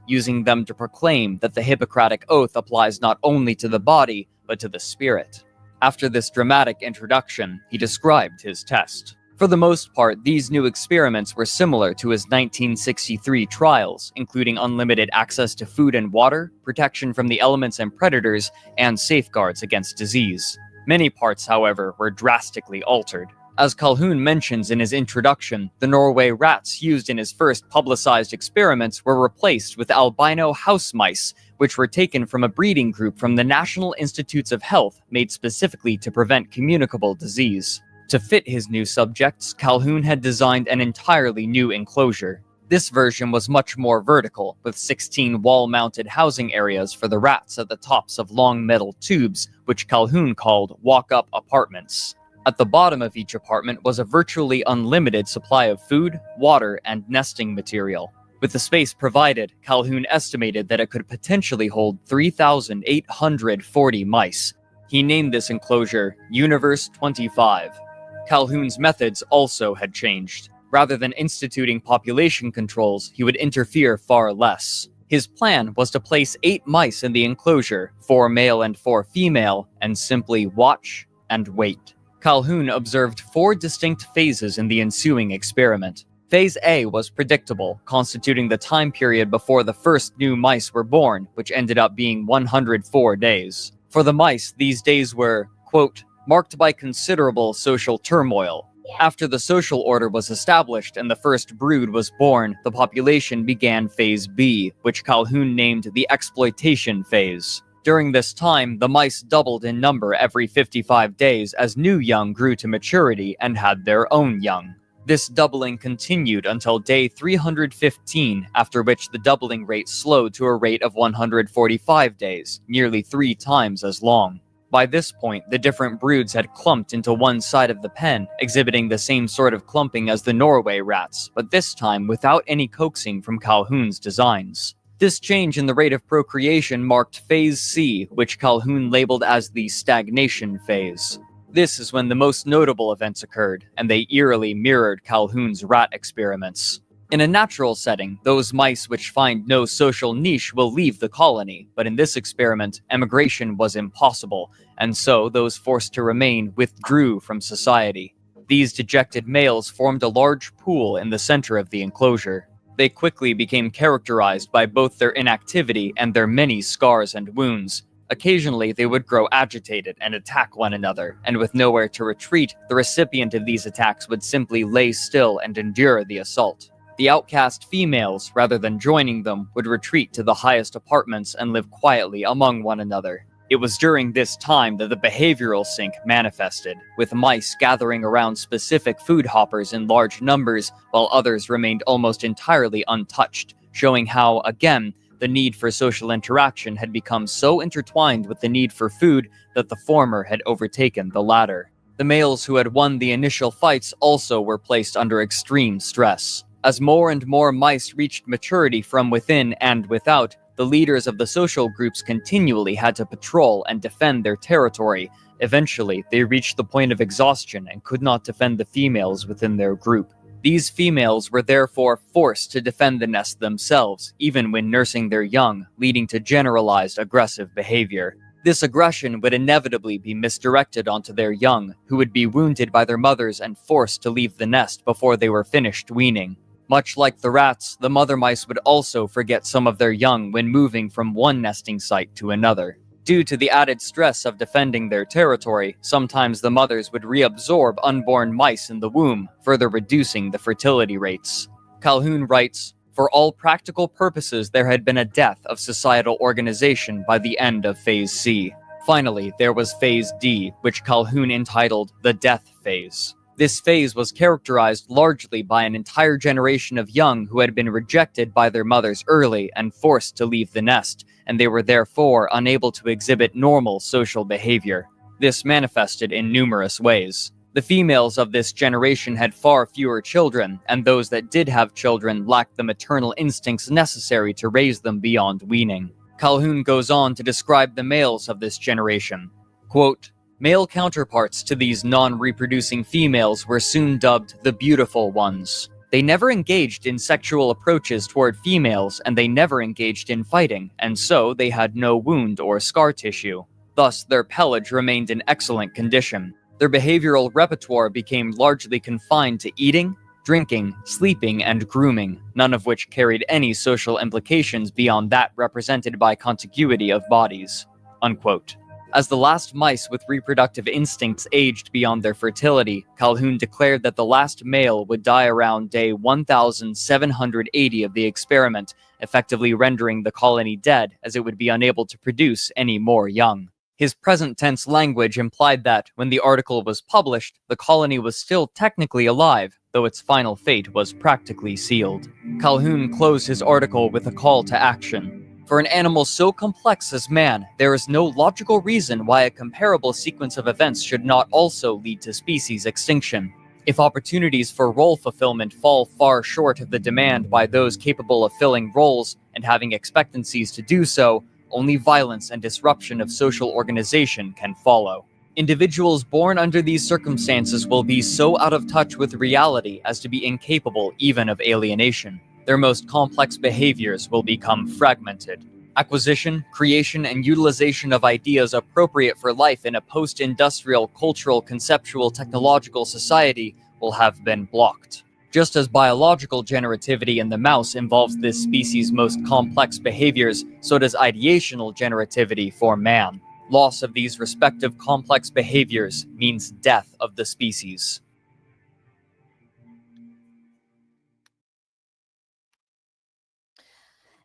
Using them to proclaim that the Hippocratic Oath applies not only to the body, but to the spirit. After this dramatic introduction, he described his test. For the most part, these new experiments were similar to his 1963 trials, including unlimited access to food and water, protection from the elements and predators, and safeguards against disease. Many parts, however, were drastically altered. As Calhoun mentions in his introduction, the Norway rats used in his first publicized experiments were replaced with albino house mice, which were taken from a breeding group from the National Institutes of Health made specifically to prevent communicable disease. To fit his new subjects, Calhoun had designed an entirely new enclosure. This version was much more vertical, with 16 wall-mounted housing areas for the rats at the tops of long metal tubes, which Calhoun called walk-up apartments. At the bottom of each apartment was a virtually unlimited supply of food, water, and nesting material. With the space provided, Calhoun estimated that it could potentially hold 3,840 mice. He named this enclosure Universe 25. Calhoun's methods also had changed. Rather than instituting population controls, he would interfere far less. His plan was to place 8 mice in the enclosure, 4 male and 4 female, and simply watch and wait. Calhoun observed 4 distinct phases in the ensuing experiment. Phase A was predictable, constituting the time period before the first new mice were born, which ended up being 104 days. For the mice, these days were, quote, marked by considerable social turmoil. After the social order was established and the first brood was born, the population began Phase B, which Calhoun named the exploitation phase. During this time, the mice doubled in number every 55 days as new young grew to maturity and had their own young. This doubling continued until day 315, after which the doubling rate slowed to a rate of 145 days, nearly 3 times as long. By this point, the different broods had clumped into one side of the pen, exhibiting the same sort of clumping as the Norway rats, but this time without any coaxing from Calhoun's designs. This change in the rate of procreation marked Phase C, which Calhoun labeled as the stagnation phase. This is when the most notable events occurred, and they eerily mirrored Calhoun's rat experiments. In a natural setting, those mice which find no social niche will leave the colony, but in this experiment, emigration was impossible, and so those forced to remain withdrew from society. These dejected males formed a large pool in the center of the enclosure. They quickly became characterized by both their inactivity and their many scars and wounds. Occasionally, they would grow agitated and attack one another, and with nowhere to retreat, the recipient of these attacks would simply lay still and endure the assault. The outcast females, rather than joining them, would retreat to the highest apartments and live quietly among one another. It was during this time that the behavioral sink manifested, with mice gathering around specific food hoppers in large numbers, while others remained almost entirely untouched, showing how, again, the need for social interaction had become so intertwined with the need for food that the former had overtaken the latter. The males who had won the initial fights also were placed under extreme stress. As more and more mice reached maturity from within and without, the leaders of the social groups continually had to patrol and defend their territory. Eventually, they reached the point of exhaustion and could not defend the females within their group. These females were therefore forced to defend the nest themselves, even when nursing their young, leading to generalized aggressive behavior. This aggression would inevitably be misdirected onto their young, who would be wounded by their mothers and forced to leave the nest before they were finished weaning. Much like the rats, the mother mice would also forget some of their young when moving from one nesting site to another. Due to the added stress of defending their territory, sometimes the mothers would reabsorb unborn mice in the womb, further reducing the fertility rates. Calhoun writes, "For all practical purposes, there had been a death of societal organization by the end of Phase C. Finally, there was Phase D, which Calhoun entitled the death phase. This phase was characterized largely by an entire generation of young who had been rejected by their mothers early and forced to leave the nest, and they were therefore unable to exhibit normal social behavior. This manifested in numerous ways. The females of this generation had far fewer children, and those that did have children lacked the maternal instincts necessary to raise them beyond weaning. Calhoun goes on to describe the males of this generation. Quote, "Male counterparts to these non-reproducing females were soon dubbed the beautiful ones. They never engaged in sexual approaches toward females, and they never engaged in fighting, and so they had no wound or scar tissue. Thus, their pelage remained in excellent condition. Their behavioral repertoire became largely confined to eating, drinking, sleeping, and grooming, none of which carried any social implications beyond that represented by contiguity of bodies." Unquote. As the last mice with reproductive instincts aged beyond their fertility, Calhoun declared that the last male would die around day 1780 of the experiment, effectively rendering the colony dead, as it would be unable to produce any more young. His present tense language implied that, when the article was published, the colony was still technically alive, though its final fate was practically sealed. Calhoun closed his article with a call to action. For an animal so complex as man, there is no logical reason why a comparable sequence of events should not also lead to species extinction. If opportunities for role fulfillment fall far short of the demand by those capable of filling roles and having expectancies to do so, only violence and disruption of social organization can follow. Individuals born under these circumstances will be so out of touch with reality as to be incapable even of alienation. Their most complex behaviors will become fragmented. Acquisition, creation, and utilization of ideas appropriate for life in a post-industrial, cultural, conceptual, technological society will have been blocked. Just as biological generativity in the mouse involves this species' most complex behaviors, so does ideational generativity for man. Loss of these respective complex behaviors means death of the species.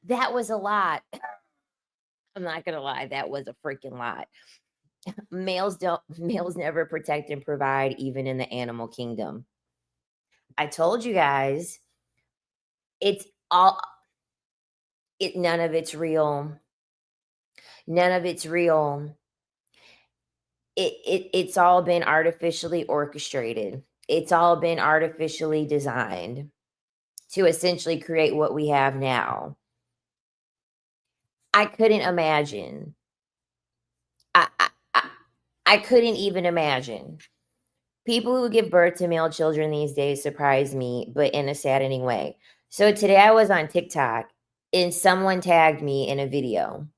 That was a lot. I'm not gonna lie, that was a freaking lot. Males never protect and provide, even in the animal kingdom. I told you guys, it's all none of it's real. None of it's real. It's all been artificially orchestrated. It's all been artificially designed to essentially create what we have now. I couldn't imagine. I couldn't even imagine. People who give birth to male children these days surprise me, but in a saddening way. So today I was on TikTok and someone tagged me in a video.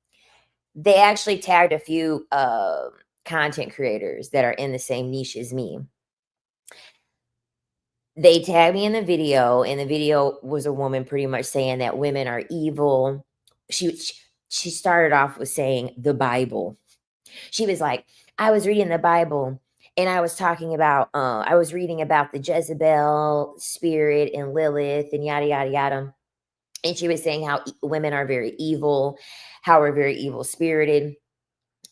They actually tagged a few content creators that are in the same niche as me. They tagged me in the video, and the video was a woman pretty much saying that women are evil. She started off with saying the Bible. She was like, I was reading the Bible and I was talking about, I was reading about the Jezebel spirit and Lilith and yada, yada, yada. And she was saying how women are very evil, how we're very evil spirited.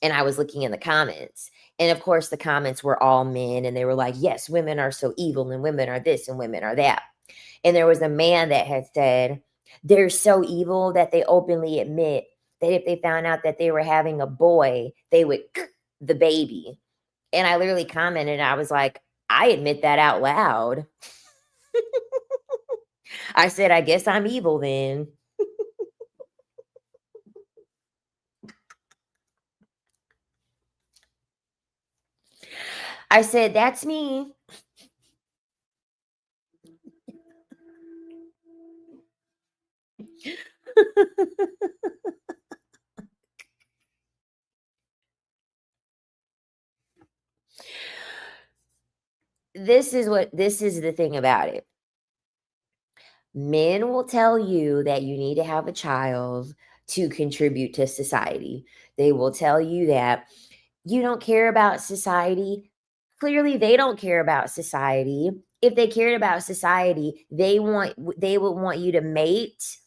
And I was looking in the comments. And of course, the comments were all men. And they were like, yes, women are so evil and women are this and women are that. And there was a man that had said, they're so evil that they openly admit that if they found out that they were having a boy, they would the baby. And I literally commented, I was like, I admit that out loud. I said, I guess I'm evil then. I said, that's me. This is the thing about it. Men will tell you that you need to have a child to contribute to society. They will tell you that you don't care about society. Clearly, they don't care about society. If they cared about society, they would want you to mate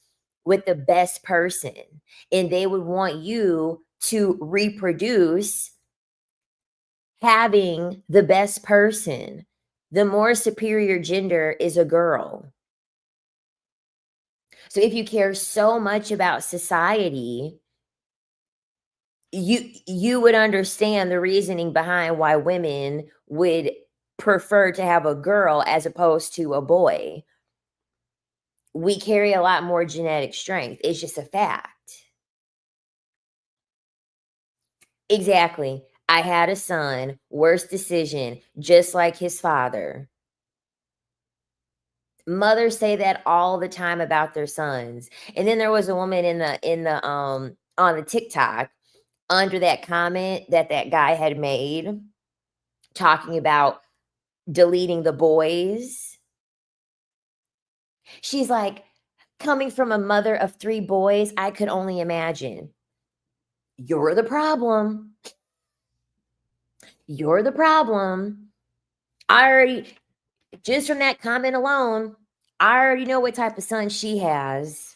with the best person, and they would want you to reproduce having the best person. The more superior gender is a girl. So if you care so much about society, you would understand the reasoning behind why women would prefer to have a girl as opposed to a boy. We carry a lot more genetic strength. It's just a fact. Exactly. I had a son, worst decision, just like his father. Mothers say that all the time about their sons. And then there was a woman in the on the TikTok under that comment that that guy had made talking about deleting the boys. She's like, coming from a mother of 3 boys, I could only imagine. You're the problem. You're the problem. I already, just from that comment alone, I already know what type of son she has.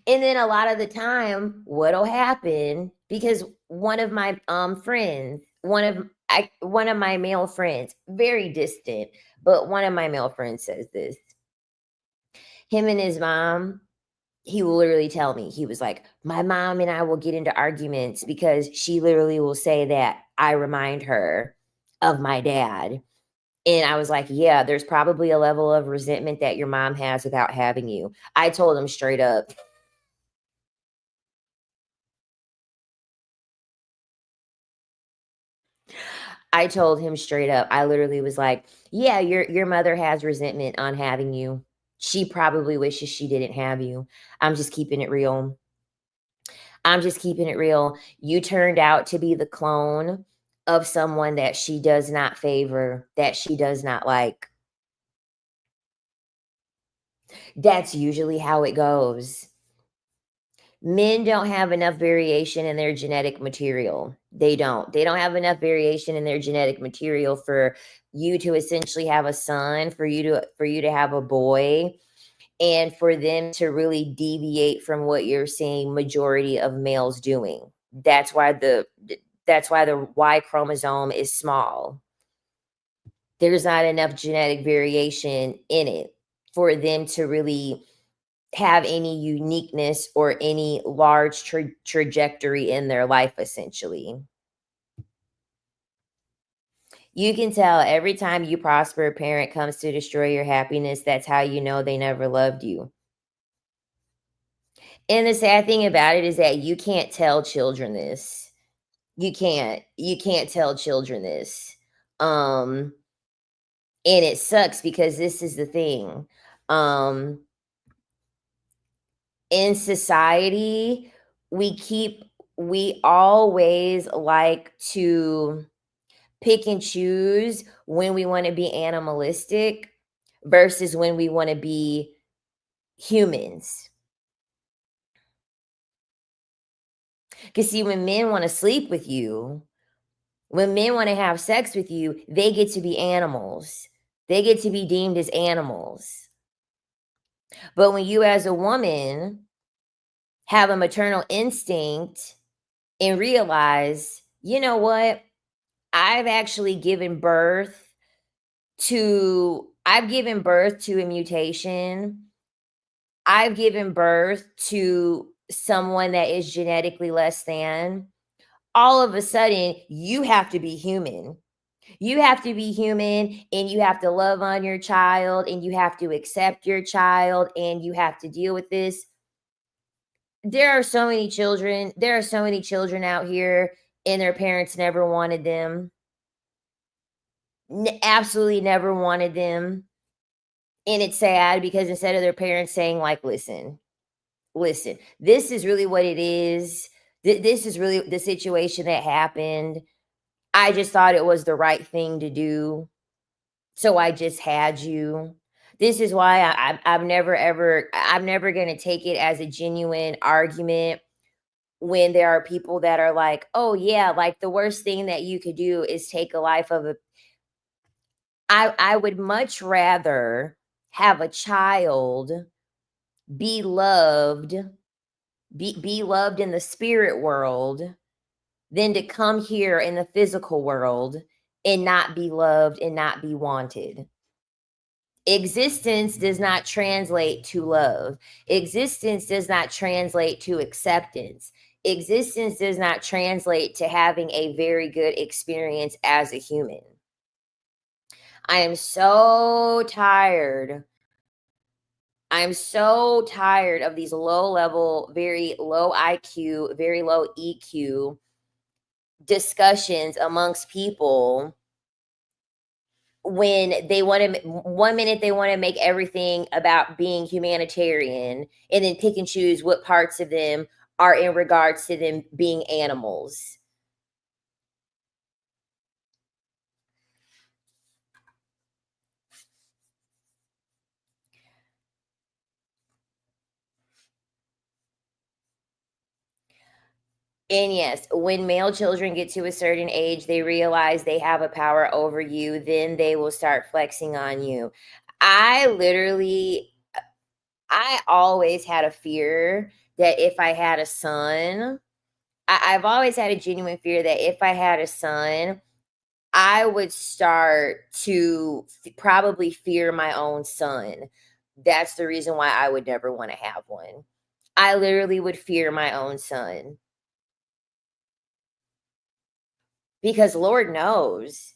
And then a lot of the time, what'll happen, because one of my friends, one of my male friends, very distant, but one of my male friends says this. Him and his mom, he will literally tell me, he was like, my mom and I will get into arguments because she literally will say that I remind her of my dad. And I was like, yeah, there's probably a level of resentment that your mom has without having you. I told him straight up. I told him straight up. I literally was like, yeah, your mother has resentment on having you. She probably wishes she didn't have you. I'm just keeping it real. I'm just keeping it real. You turned out to be the clone of someone that she does not favor, that she does not like. That's usually how it goes. Men don't have enough variation in their genetic material. They don't. They don't have enough variation in their genetic material for you to essentially have a son, for you to have a boy, and for them to really deviate from what you're seeing majority of males doing. That's why the Y chromosome is small. There's not enough genetic variation in it for them to really have any uniqueness or any large trajectory in their life, essentially. You can tell every time you prosper, a parent comes to destroy your happiness. That's how you know they never loved you. And the sad thing about it is that you can't tell children this. You can't. You can't tell children this. Um, and it sucks because this is the thing. Um, in society, we always like to pick and choose when we want to be animalistic versus when we want to be humans. Because see, when men want to sleep with you, when men want to have sex with you, they get to be animals. They get to be deemed as animals. But when you, as a woman, have a maternal instinct and realize, you know what? I've given birth to a mutation. I've given birth to someone that is genetically less than. All of a sudden, you have to be human. You have to be human and you have to love on your child and you have to accept your child and you have to deal with this. There are so many children out here and their parents never wanted them. Absolutely never wanted them. And it's sad because instead of their parents saying like, listen, this is really what it is. This is really the situation that happened. I just thought it was the right thing to do. So I just had you. This is why I'm never going to take it as a genuine argument when there are people that are like, oh yeah, like the worst thing that you could do is take a life of a, I would much rather have a child be loved, be loved in the spirit world than to come here in the physical world and not be loved and not be wanted. Existence does not translate to love. Existence does not translate to acceptance. Existence does not translate to having a very good experience as a human. I am so tired. I'm so tired of these low level, very low IQ, very low EQ discussions amongst people when they want to, one minute they want to make everything about being humanitarian and then pick and choose what parts of them are in regards to them being animals. And yes, when male children get to a certain age, they realize they have a power over you, then they will start flexing on you. I literally, I always had a fear that if I had a son, I've always had a genuine fear that if I had a son, I would start to probably fear my own son. That's the reason why I would never want to have one. I literally would fear my own son because Lord knows.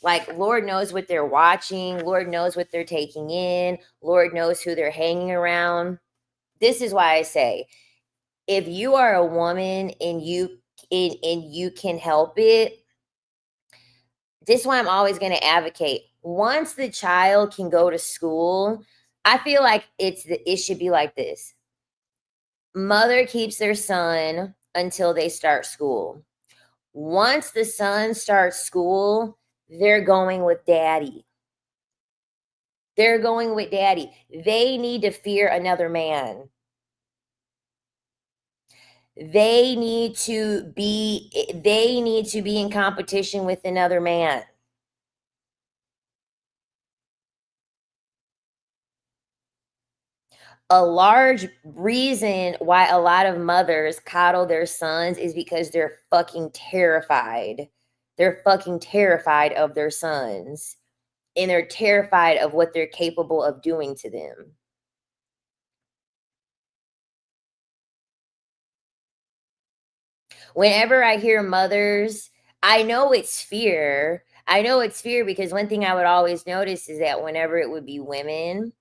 Like, Lord knows what they're watching. Lord knows what they're taking in. Lord knows who they're hanging around. This is why I say, if you are a woman and you can help it, this is why I'm always going to advocate. Once the child can go to school, I feel like it should be like this. Mother keeps their son until they start school. Once the son starts school, they're going with daddy. They're going with daddy. They need to fear another man. They need to be in competition with another man. A large reason why a lot of mothers coddle their sons is because they're fucking terrified. They're fucking terrified of their sons, and they're terrified of what they're capable of doing to them. Whenever I hear mothers, I know it's fear. I know it's fear because one thing I would always notice is that whenever it would be women,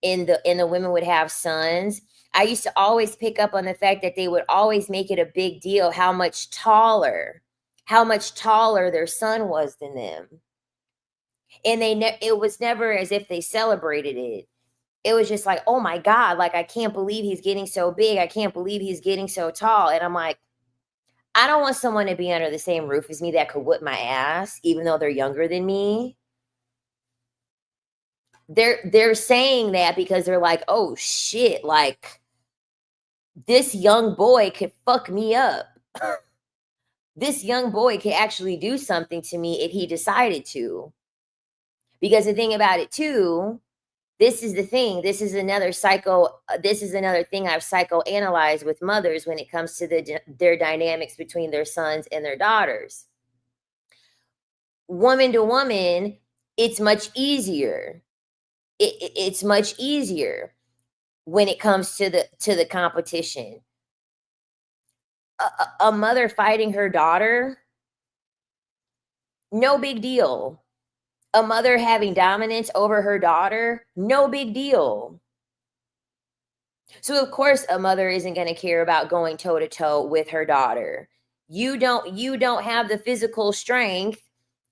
and the women would have sons, I used to always pick up on the fact that they would always make it a big deal how much taller their son was than them. And it was never as if they celebrated it. It was just like, oh my God, like, I can't believe he's getting so big. I can't believe he's getting so tall. And I'm like, I don't want someone to be under the same roof as me that could whip my ass, even though they're younger than me. They're saying that because they're like, oh shit, like, this young boy could fuck me up. This young boy could actually do something to me if he decided to. Because the thing about it too, this is the thing. This is another thing I've psychoanalyzed with mothers when it comes to their dynamics between their sons and their daughters. Woman to woman, it's much easier. It's much easier when it comes to the competition. A mother fighting her daughter, no big deal. A mother having dominance over her daughter, no big deal. So of course a mother isn't going to care about going toe to toe with her daughter. You don't have the physical strength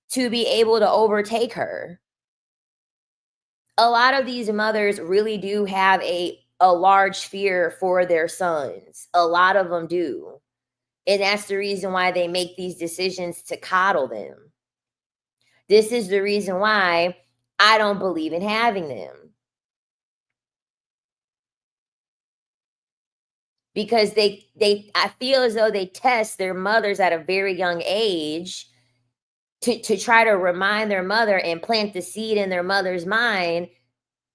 to be able to overtake her. A lot of these mothers really do have a large fear for their sons. A lot of them do. And that's the reason why they make these decisions to coddle them. This is the reason why I don't believe in having them. Because I feel as though they test their mothers at a very young age to try to remind their mother and plant the seed in their mother's mind,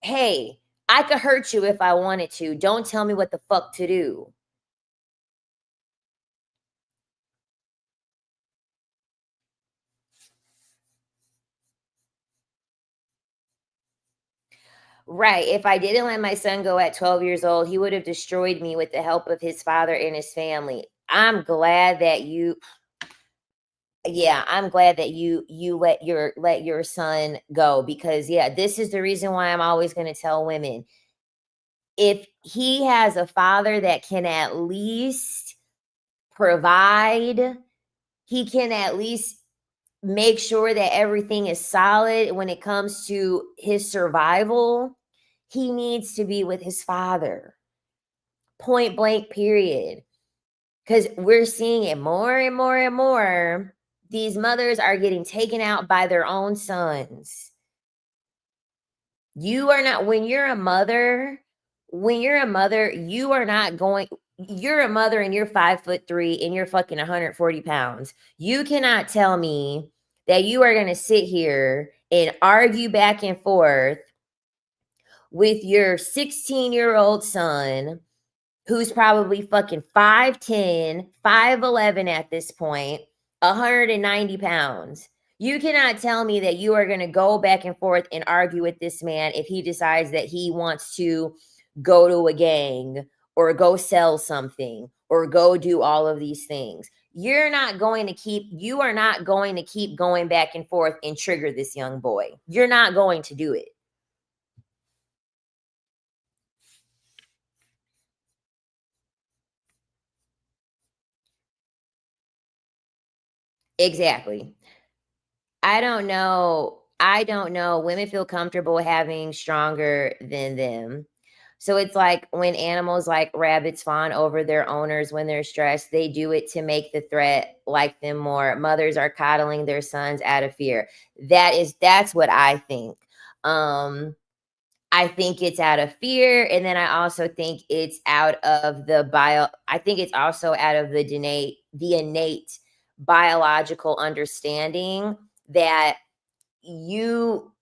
hey, I could hurt you if I wanted to. Don't tell me what the fuck to do. Right. If I didn't let my son go at 12 years old, he would have destroyed me with the help of his father and his family. I'm glad that you yeah, I'm glad that you let your son go, because yeah, this is the reason why I'm always going to tell women, if he has a father that can at least provide, he can at least make sure that everything is solid when it comes to his survival, he needs to be with his father. Point blank, period. Because we're seeing it more and more and more. These mothers are getting taken out by their own sons. You are not, you are not going, you're a mother and you're 5'3" and you're fucking 140 pounds. You cannot tell me that you are going to sit here and argue back and forth with your 16-year-old son, who's probably fucking 5'10", 5'11" at this point, 190 pounds. You cannot tell me that you are going to go back and forth and argue with this man if he decides that he wants to go to a gang or go sell something or go do all of these things. You are not going to keep going back and forth and trigger this young boy. You're not going to do it. Exactly. I don't know. Women feel comfortable having stronger than them. So it's like when animals like rabbits fawn over their owners when they're stressed, they do it to make the threat like them more. Mothers are coddling their sons out of fear. That's what I think. I think it's out of fear, and then I also think it's out of I think it's also out of the innate biological understanding that you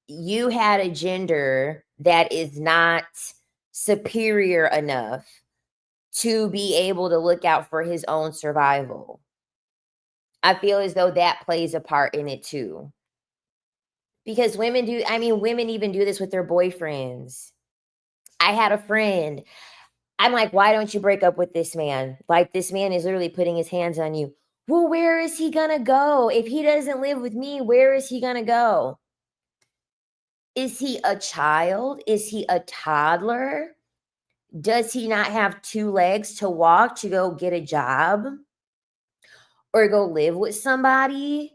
had a gender that is not superior enough to be able to look out for his own survival. I feel as though that plays a part in it too. Because women even do this with their boyfriends. I had a friend. I'm like, why don't you break up with this man? Like, this man is literally putting his hands on you. Well, where is he gonna go? If he doesn't live with me, where is he gonna go? Is he a child? Is he a toddler? Does he not have 2 legs to walk to go get a job or go live with somebody?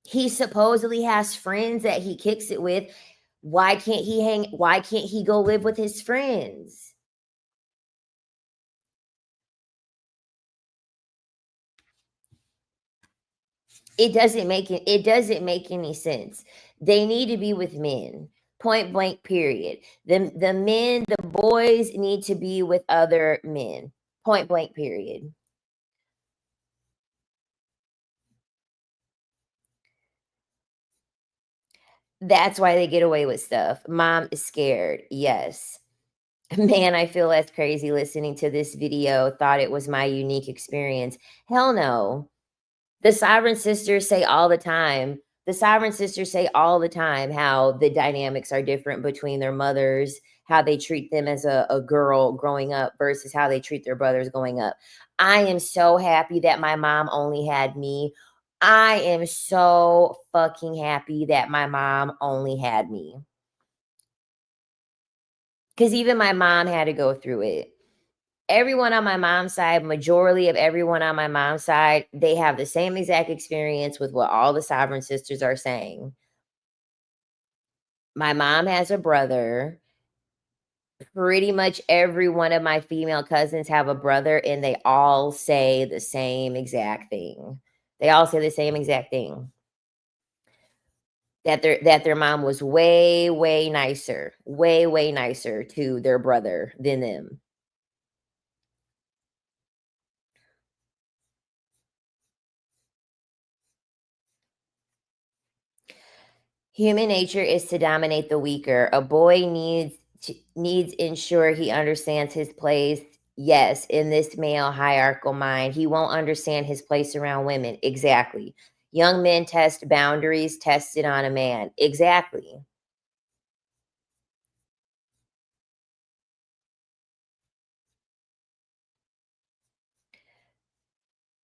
He supposedly has friends that he kicks it with. Why can't he go live with his friends? It doesn't make any sense. They need to be with men. Point blank, period. The boys need to be with other men. Point blank, period. That's why they get away with stuff. Mom is scared. Yes. Man, I feel less crazy listening to this video. Thought it was my unique experience. Hell no. The Sovereign Sisters say all the time. How the dynamics are different between their mothers, how they treat them as a girl growing up versus how they treat their brothers growing up. I am so happy that my mom only had me. I am so fucking happy that my mom only had me. Because even my mom had to go through it. Everyone on my mom's side, majority of everyone on my mom's side, they have the same exact experience with what all the Sovereign Sisters are saying. My mom has a brother. Pretty much every one of my female cousins have a brother, and they all say the same exact thing. That their mom was way, way nicer, way, way nicer to their brother than them. Human nature is to dominate the weaker. A boy needs ensure he understands his place. Yes, in this male hierarchical mind, he won't understand his place around women. Exactly. Young men test boundaries tested on a man. Exactly.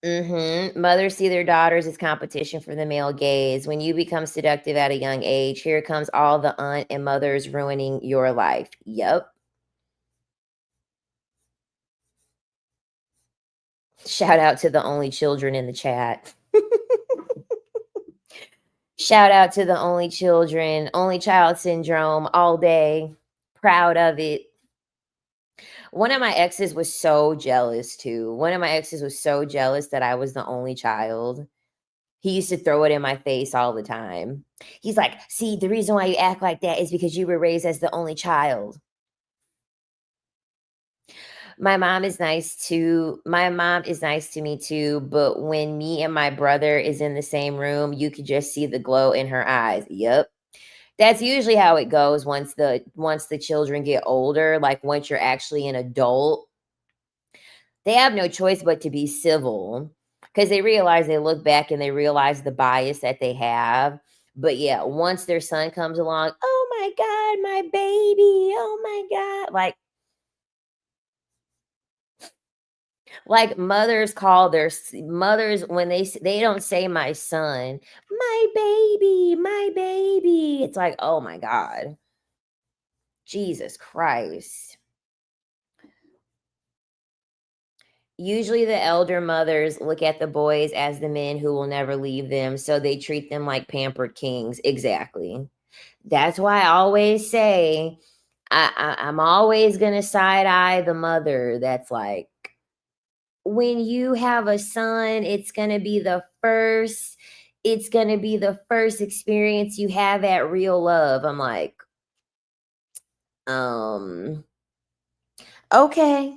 Mothers see their daughters as competition for the male gaze. When you become seductive at a young age, here comes all the aunt and mothers ruining your life. Yep. Shout out to the only children in the chat. Shout out to the only children, only child syndrome all day. Proud of it. One of my exes was so jealous too. One of my exes was so jealous that I was the only child. He used to throw it in my face all the time. He's like, see, the reason why you act like that is because you were raised as the only child. My mom is nice too. My mom is nice to me too, but when me and my brother is in the same room, you could just see the glow in her eyes. Yep. That's usually how it goes once the children get older, like once you're actually an adult, they have no choice but to be civil because they look back and they realize the bias that they have. But yeah, once their son comes along, oh my God, my baby, oh my God. Like mothers call mothers when they don't say my son, my baby, my baby. It's like, oh my God, Jesus Christ. Usually the elder mothers look at the boys as the men who will never leave them, so they treat them like pampered kings. Exactly. That's why I always say I'm always gonna side eye the mother that's like, when you have a son, it's gonna be the first experience you have at real love. I'm like, um, okay,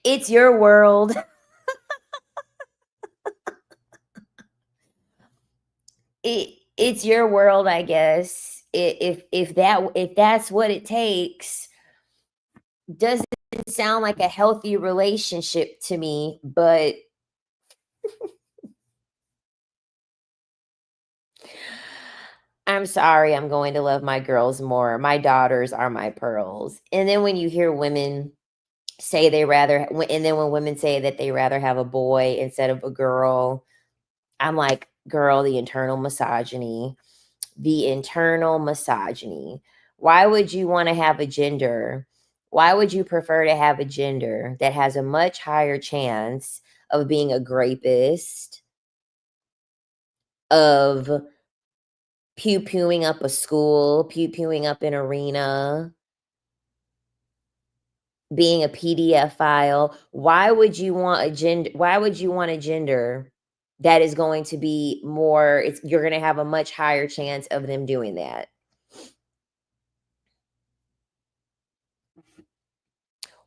it's your world. It's your world, I guess. If that's what it takes, doesn't sound like a healthy relationship to me, but I'm sorry, I'm going to love my girls more. My daughters are my pearls. And then when you hear women say and then when women say that they rather have a boy instead of a girl, I'm like, girl, the internal misogyny. The internal misogyny. Why would you want to have a gender? Why would you prefer to have a gender that has a much higher chance of being a rapist, of pew pewing up a school, pew pewing up an arena, being a PDF file? Why would you want a gender? Why would you want a gender that is going to be more? You're going to have a much higher chance of them doing that.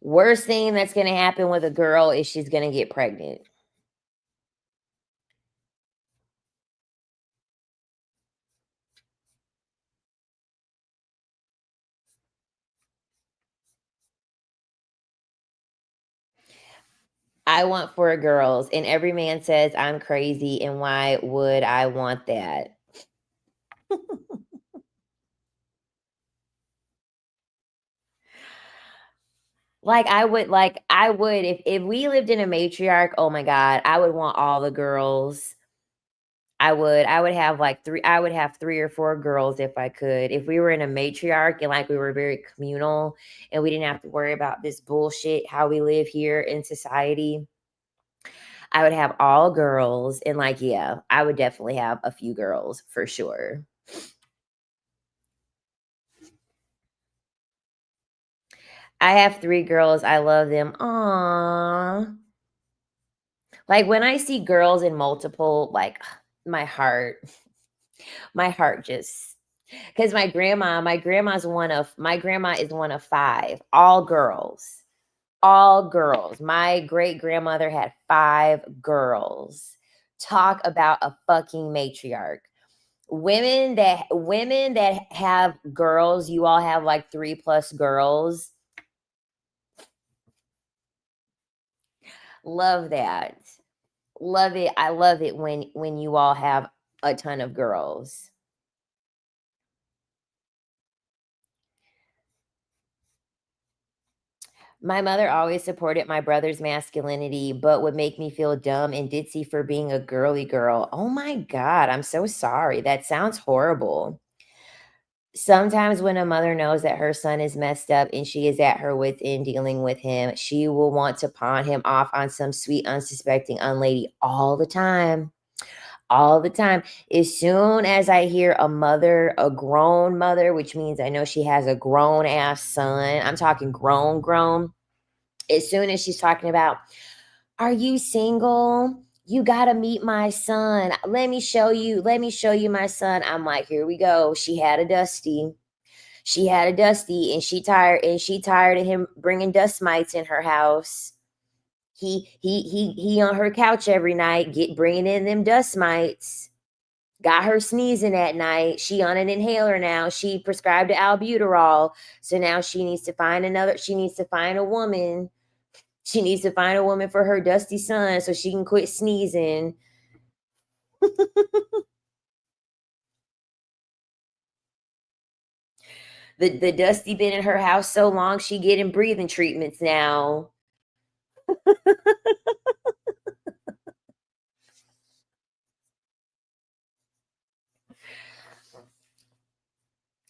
Worst thing that's going to happen with a girl is she's going to get pregnant. I want 4 girls, and every man says I'm crazy, and why would I want that? I would if we lived in a matriarch, oh my God, I would want all the girls. I would have like 3 or 4 girls if I could. If we were in a matriarch and like we were very communal and we didn't have to worry about this bullshit how we live here in society, I would have all girls and like yeah, I would definitely have a few girls for sure. I have 3 girls. I love them. Aww. Like when I see girls in multiple, like my heart, my heart just because my grandma is one of 5, all girls, all girls. My great grandmother had 5 girls. Talk about a fucking matriarch. Women that have girls, you all have like 3+ girls. Love that. Love it. I love it when you all have a ton of girls. My mother always supported my brother's masculinity, but would make me feel dumb and ditzy for being a girly girl. Oh my God, I'm so sorry. That sounds horrible. Sometimes when a mother knows that her son is messed up and she is at her wit's end dealing with him, she will want to pawn him off on some sweet, unsuspecting unlady all the time. All the time. As soon as I hear a mother, a grown mother, which means I know she has a grown ass son, I'm talking grown, grown. As soon as she's talking about, are you single? You got to meet my son. Let me show you my son. I'm like, here we go. She had a Dusty. She had a Dusty and she tired of him bringing dust mites in her house. He on her couch every night, bringing in them dust mites. Got her sneezing at night. She on an inhaler now. She prescribed albuterol. So now she needs to find a woman. She needs to find a woman for her dusty son so she can quit sneezing. The Dusty been in her house so long, she getting breathing treatments now.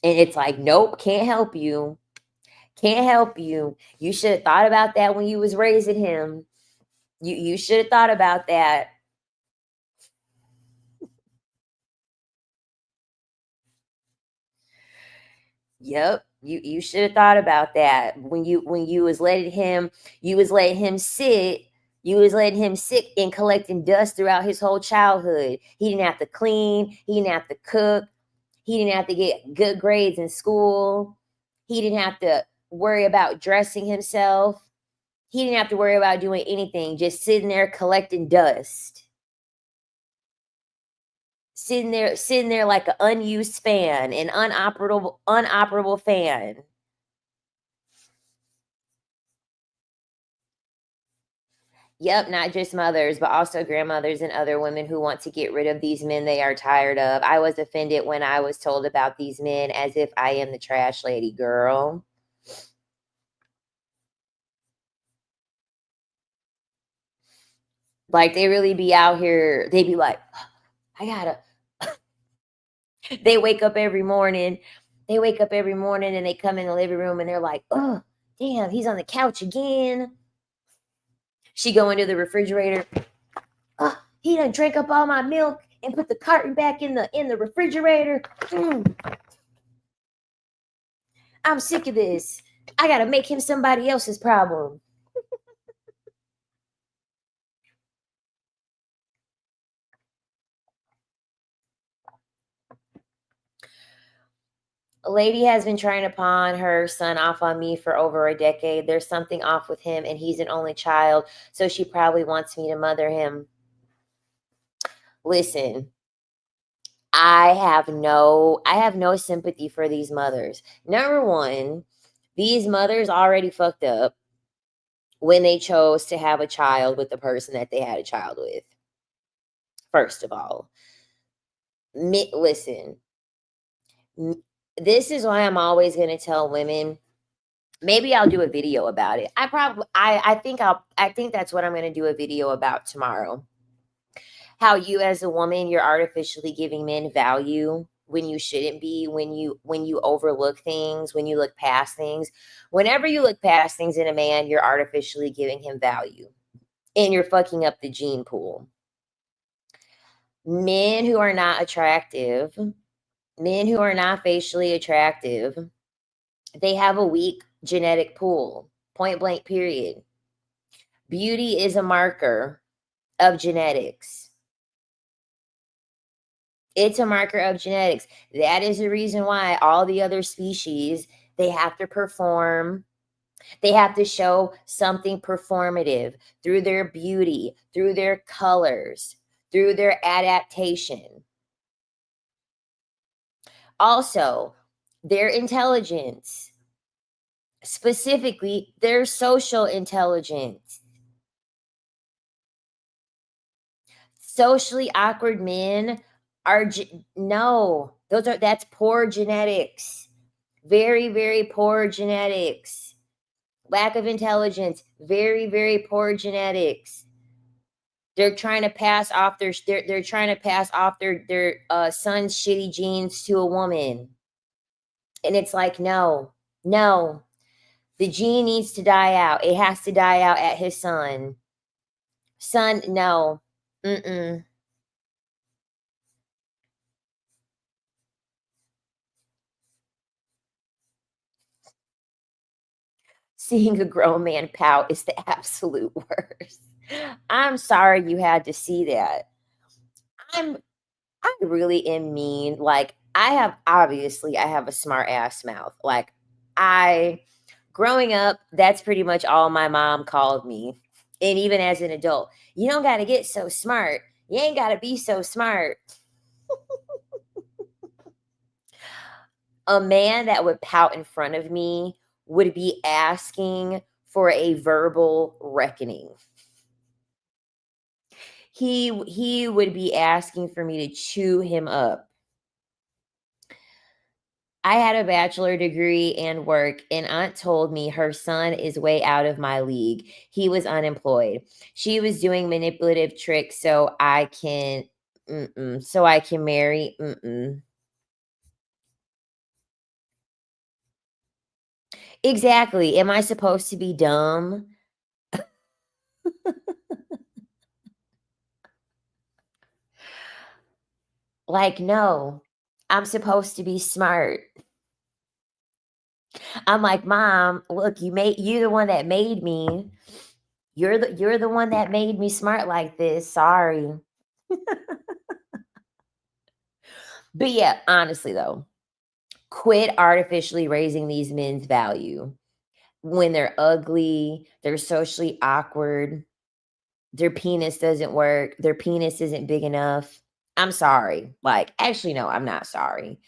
And it's like, nope, can't help you. Can't help you. You should have thought about that when you was raising him. You should have thought about that. Yep. You should have thought about that when you was letting him sit. You was letting him sit and collecting dust throughout his whole childhood. He didn't have to clean. He didn't have to cook. He didn't have to get good grades in school. He didn't have to worry about dressing himself. He didn't have to worry about doing anything, just sitting there collecting dust. Sitting there like an unused fan, an unoperable fan. Yep, not just mothers, but also grandmothers and other women who want to get rid of these men they are tired of. I was offended when I was told about these men as if I am the trash lady, girl. Like, they really be out here, they be like, I gotta, they wake up every morning. They wake up every morning and they come in the living room and they're like, oh, damn, he's on the couch again. She go into the refrigerator. Oh, he done drank up all my milk and put the carton back in the refrigerator. I'm sick of this. I gotta make him somebody else's problem. A lady has been trying to pawn her son off on me for over a decade. There's something off with him, and he's an only child, so she probably wants me to mother him. Listen, I have no sympathy for these mothers. Number one, these mothers already fucked up when they chose to have a child with the person that they had a child with. First of all, listen, this is why I'm always going to tell women, maybe I'll do a video about it. I think that's what I'm going to do a video about tomorrow. How you as a woman, you're artificially giving men value when you shouldn't be, when you overlook things, when you look past things. Whenever you look past things in a man, you're artificially giving him value. And you're fucking up the gene pool. Men who are not attractive, men who are not facially attractive, they have a weak genetic pool. Point blank, period. Beauty is a marker of genetics. It's a marker of genetics. That is the reason why all the other species, they have to perform. They have to show something performative through their beauty, through their colors, through their adaptation. Also, their intelligence, specifically their social intelligence. Socially awkward men that's poor genetics. Very, very poor genetics. lack of intelligence, very, very poor genetics. They're trying to pass off they're trying to pass off their son's shitty genes to a woman. And it's like, no, no. The gene needs to die out. It has to die out at his son. Son, no. Mm-mm. Seeing a grown man pout is the absolute worst. I'm sorry you had to see that. I'm I really am mean. Like, I have a smart ass mouth. Like, I growing up, that's pretty much all my mom called me. And even as an adult, you don't got to get so smart. You ain't got to be so smart. A man that would pout in front of me would be asking for a verbal reckoning. He would be asking for me to chew him up. I had a bachelor degree and work, and aunt told me her son is way out of my league. He was unemployed. She was doing manipulative tricks so I can marry. Mm-mm. Exactly. Am I supposed to be dumb? Like, no. I'm supposed to be smart. I'm like, Mom, look, you're the one that made me. You're the one that made me smart like this. Sorry. But yeah, honestly though, quit artificially raising these men's value when they're ugly, they're socially awkward, their penis doesn't work, their penis isn't big enough. I'm sorry. Like, actually, no, I'm not sorry.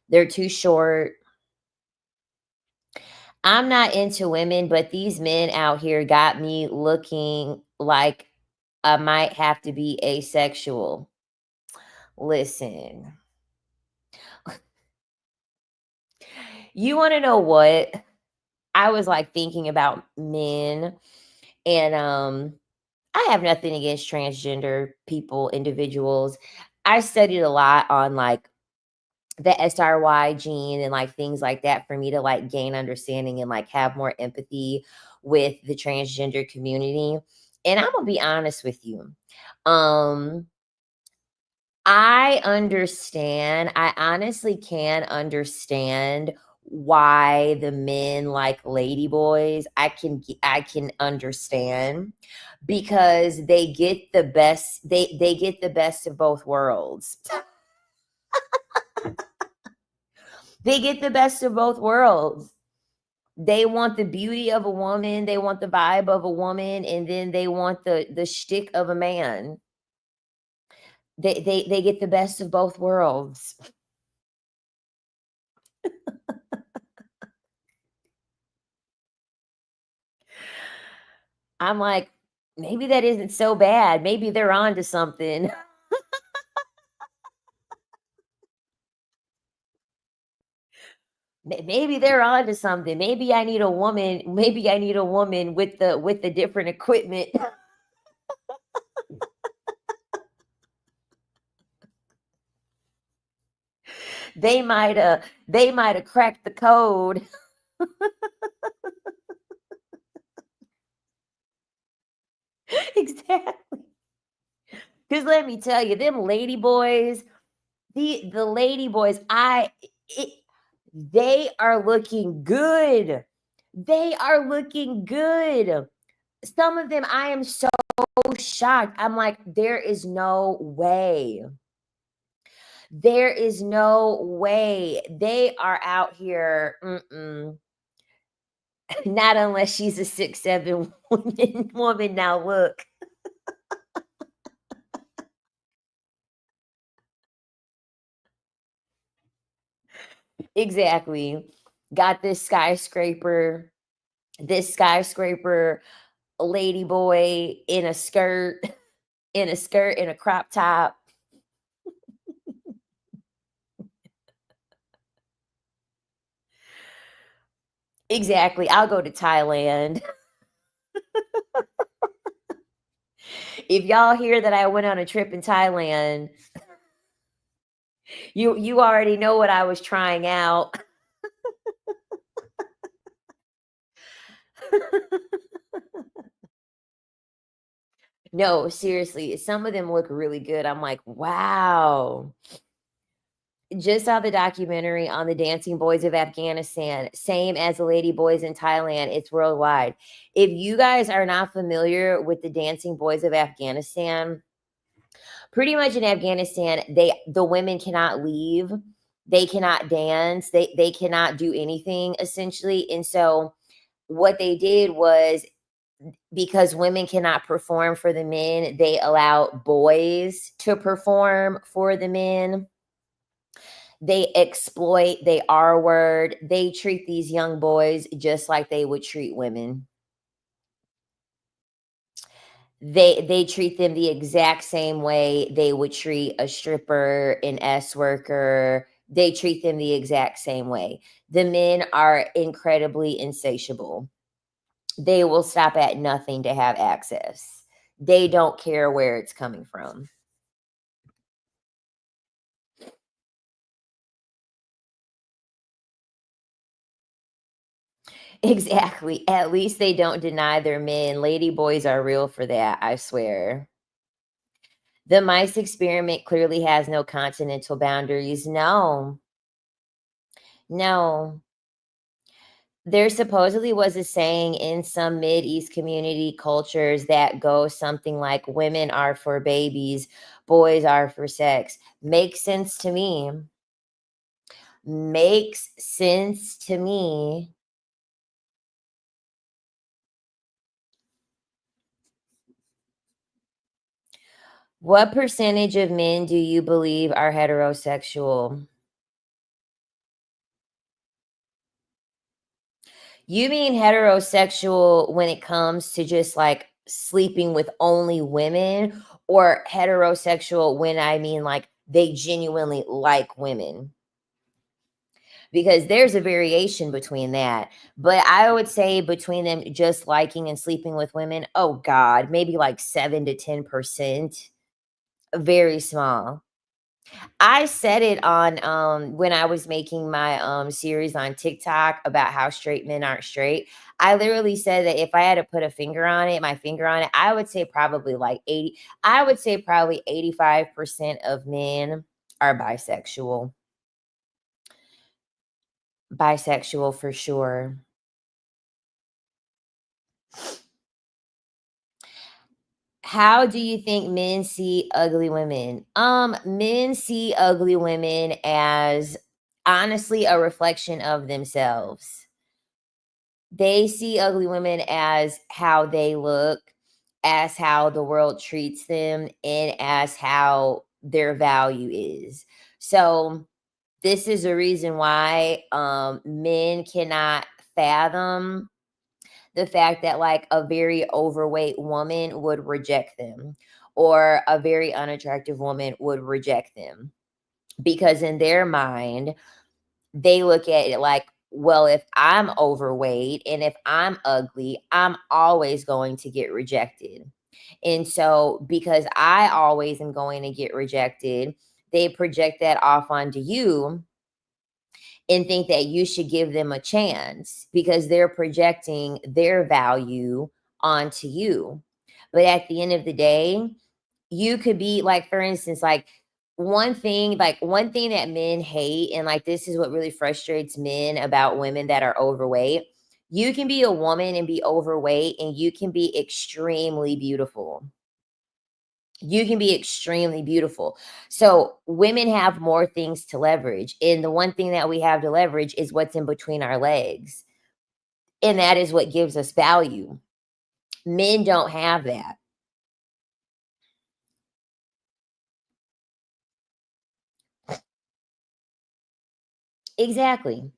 They're too short. I'm not into women, but these men out here got me looking like I might have to be asexual. Listen, you want to know what? I was like thinking about men, and I have nothing against transgender people, individuals. I studied a lot on like the SRY gene and like things like that for me to like gain understanding and like have more empathy with the transgender community. And I'm gonna be honest with you. Um I honestly can understand why the men like lady boys. I can understand because they get the best of both worlds. They get the best of both worlds. They want the beauty of a woman, they want the vibe of a woman, and then they want the shtick of a man. They get the best of both worlds. I'm like, maybe that isn't so bad. Maybe they're on to something. Maybe they're on to something. Maybe I need a woman with the different equipment. They might have cracked the code. Exactly. Because let me tell you, them lady boys, the lady boys, it, they are looking good. They are looking good. Some of them, I am so shocked. I'm like, there is no way. There is no way they are out here. Mm-mm. Not unless she's a 6'7" woman. Now look, exactly. Got this skyscraper lady boy in a skirt, in a crop top. Exactly. I'll go to Thailand. If y'all hear that I went on a trip in Thailand, you already know what I was trying out. No, seriously, some of them look really good. I'm like, wow. Just saw the documentary on the dancing boys of Afghanistan, same as the lady boys in Thailand. It's worldwide. If you guys are not familiar with the dancing boys of Afghanistan, pretty much in Afghanistan, the women cannot leave, they cannot dance, they cannot do anything essentially. And so what they did was, because women cannot perform for the men, they allow boys to perform for the men. They exploit, they R word, they treat these young boys just like they would treat women. They treat them the exact same way they would treat a stripper, an S worker. They treat them the exact same way. The men are incredibly insatiable. They will stop at nothing to have access. They don't care where it's coming from. Exactly. At least they don't deny their men. Lady boys are real for that, I swear. The mice experiment clearly has no continental boundaries. No, no. There supposedly was a saying in some Mid-East community cultures that goes something like, women are for babies, boys are for sex. Makes sense to me. Makes sense to me. What percentage of men do you believe are heterosexual? You mean heterosexual when it comes to just like sleeping with only women, or heterosexual when I mean like they genuinely like women? Because there's a variation between that. But I would say between them just liking and sleeping with women, oh God, maybe like 7 to 10%. Very small. I said it on when I was making my series on TikTok about how straight men aren't straight. I literally said that if I had to put a finger on it, my finger on it, I would say probably like 80, I would say probably 85% of men are bisexual. Bisexual for sure. How do you think men see ugly women? Men see ugly women as honestly a reflection of themselves. They see ugly women as how they look, as how the world treats them, and as how their value is. So this is a reason why men cannot fathom the fact that like a very overweight woman would reject them, or a very unattractive woman would reject them, because in their mind they look at it like, well, if I'm overweight and if I'm ugly, I'm always going to get rejected. And so, because I always am going to get rejected, they project that off onto you and think that you should give them a chance because they're projecting their value onto you. But at the end of the day, you could be like, for instance, one thing that men hate, and like this is what really frustrates men about women that are overweight. You can be a woman and be overweight, and you can be extremely beautiful. You can be extremely beautiful. So women have more things to leverage. And the one thing that we have to leverage is what's in between our legs. And that is what gives us value. Men don't have that. Exactly.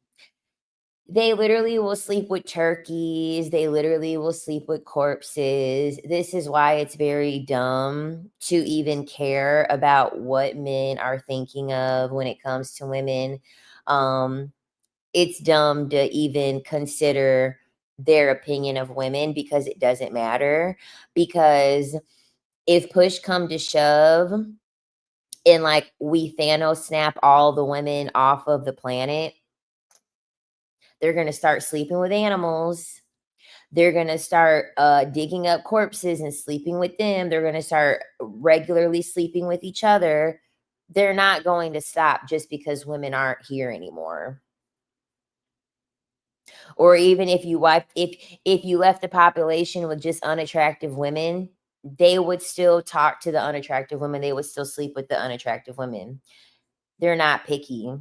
They literally will sleep with turkeys. They literally will sleep with corpses. This is why it's very dumb to even care about what men are thinking of when it comes to women. Um, it's dumb to even consider their opinion of women because it doesn't matter. Because if push come to shove and like we Thanos snap all the women off of the planet, they're going to start sleeping with animals. They're going to start digging up corpses and sleeping with them. They're going to start regularly sleeping with each other. They're not going to stop just because women aren't here anymore. Or even if you if you left the population with just unattractive women, they would still talk to the unattractive women. They would still sleep with the unattractive women. They're not picky.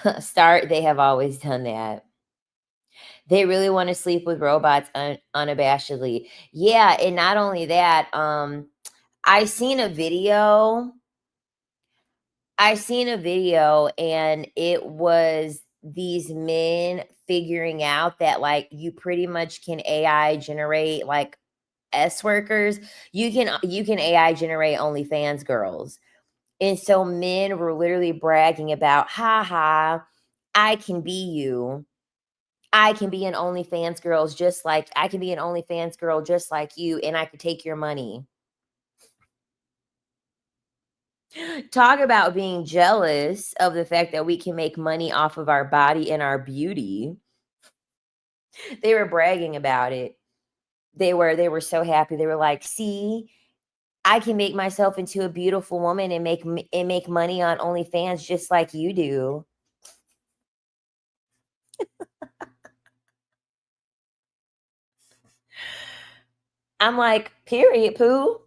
They have always done that. They really want to sleep with robots unabashedly. Yeah, and not only that, I seen a video. I seen a video and it was these men figuring out that like you pretty much can AI generate like S workers. You can AI generate OnlyFans girls. And so men were literally bragging about, ha ha, I can be you. I can be an OnlyFans girls just like I can be an OnlyFans girl just like you, and I could take your money. Talk about being jealous of the fact that we can make money off of our body and our beauty. They were bragging about it. They were so happy. They were like, "See, I can make myself into a beautiful woman and make money on OnlyFans just like you do." I'm like, "Period, poo."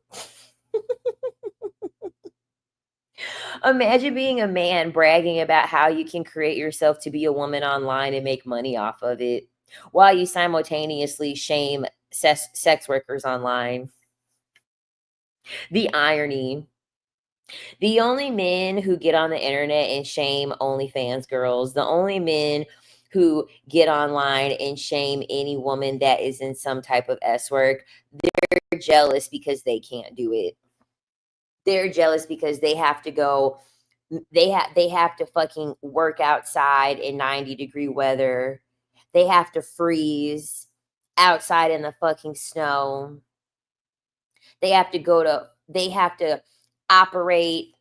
Imagine being a man bragging about how you can create yourself to be a woman online and make money off of it while you simultaneously shame sex workers online. The irony. The only men who get on the internet and shame OnlyFans girls, the only men who get online and shame any woman that is in some type of S work, they're jealous because they can't do it. They're jealous because they have to go they have to fucking work outside in 90-degree weather. They have to freeze outside in the fucking snow. They have to operate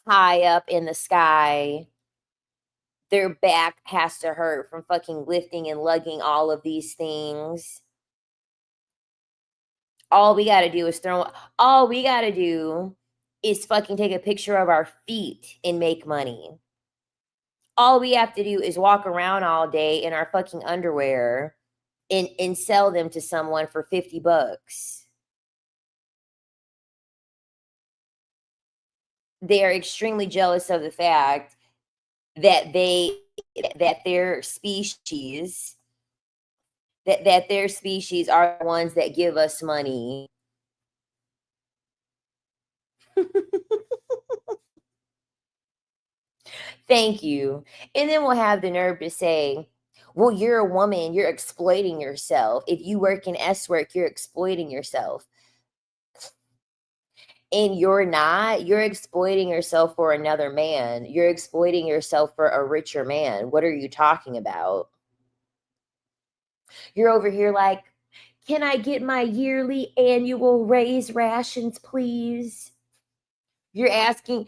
high up in the sky. Their back has to hurt from fucking lifting and lugging all of these things. All we got to do is all we got to do is fucking take a picture of our feet and make money. All we have to do is walk around all day in our fucking underwear and sell them to someone for $50. They are extremely jealous of the fact that that their species that their species are the ones that give us money. Thank you. And then we'll have the nerve to say, well, you're a woman, you're exploiting yourself. If you work in S work, you're exploiting yourself. And you're not, you're exploiting yourself for another man. You're exploiting yourself for a richer man. What are you talking about? You're over here like, can I get my yearly annual raise rations, please? You're asking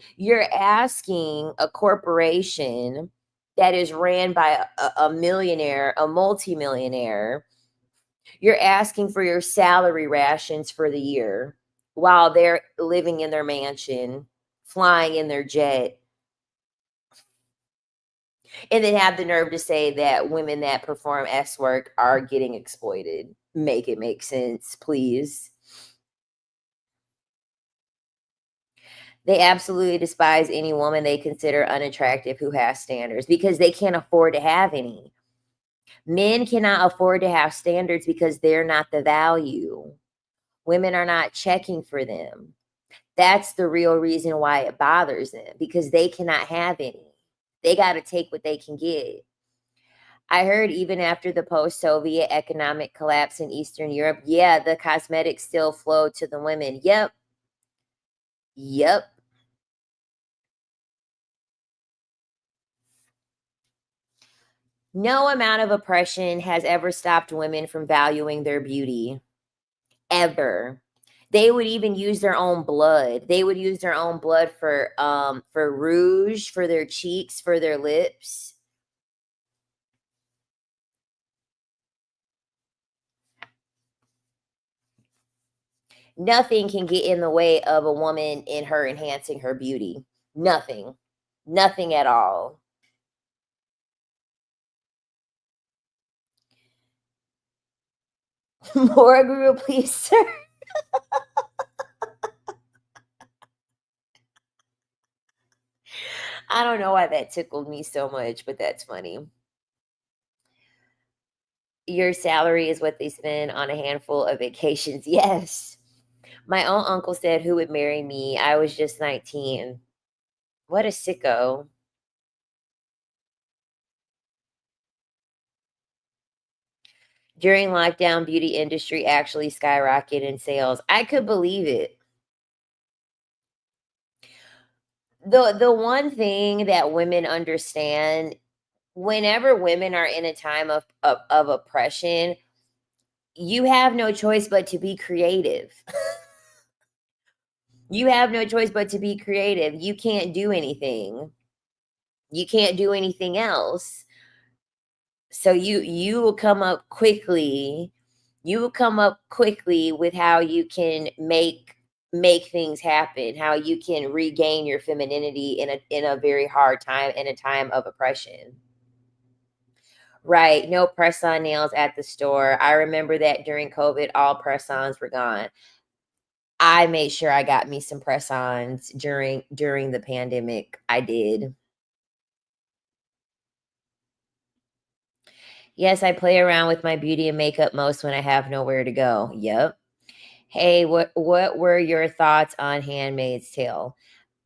a corporation that is ran by a millionaire, a multimillionaire. You're asking for your salary rations for the year while they're living in their mansion, flying in their jet, and then have the nerve to say that women that perform S work are getting exploited. Make it make sense, please. They absolutely despise any woman they consider unattractive who has standards because they can't afford to have any. Men cannot afford to have standards because they're not the value. Women are not checking for them. That's the real reason why it bothers them, because they cannot have any. They got to take what they can get. I heard even after the post-Soviet economic collapse in Eastern Europe, yeah, the cosmetics still flow to the women. Yep. Yep. No amount of oppression has ever stopped women from valuing their beauty, ever. They would even use their own blood. They would use their own blood for rouge, for their cheeks, for their lips. Nothing can get in the way of a woman in her enhancing her beauty. Nothing. Nothing at all. More agreeable, please, sir. I don't know why that tickled me so much, but that's funny. Your salary is what they spend on a handful of vacations. Yes. My own uncle said who would marry me. I was just 19. What a sicko. During lockdown, beauty industry actually skyrocketed in sales. I could believe it. The one thing that women understand, whenever women are in a time of oppression, you have no choice but to be creative. You have no choice but to be creative. You can't do anything. You can't do anything else. So you will come up quickly. You will come up quickly with how you can make things happen, how you can regain your femininity in a very hard time, in a time of oppression. Right, no press-on nails at the store. I remember that during COVID, all press-ons were gone. I made sure I got me some press-ons during the pandemic. I did. Yes, I play around with my beauty and makeup most when I have nowhere to go. Yep. Hey, what were your thoughts on Handmaid's Tale?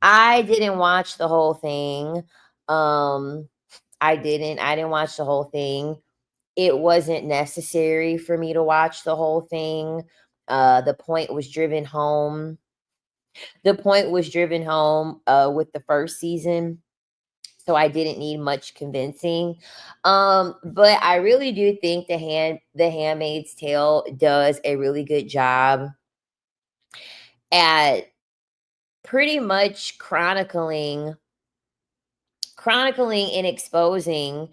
I didn't watch the whole thing. Um, I didn't watch the whole thing. It wasn't necessary for me to watch the whole thing. The point was driven home. The point was driven home with the first season, so I didn't need much convincing. But I really do think the Handmaid's Tale does a really good job at pretty much chronicling and exposing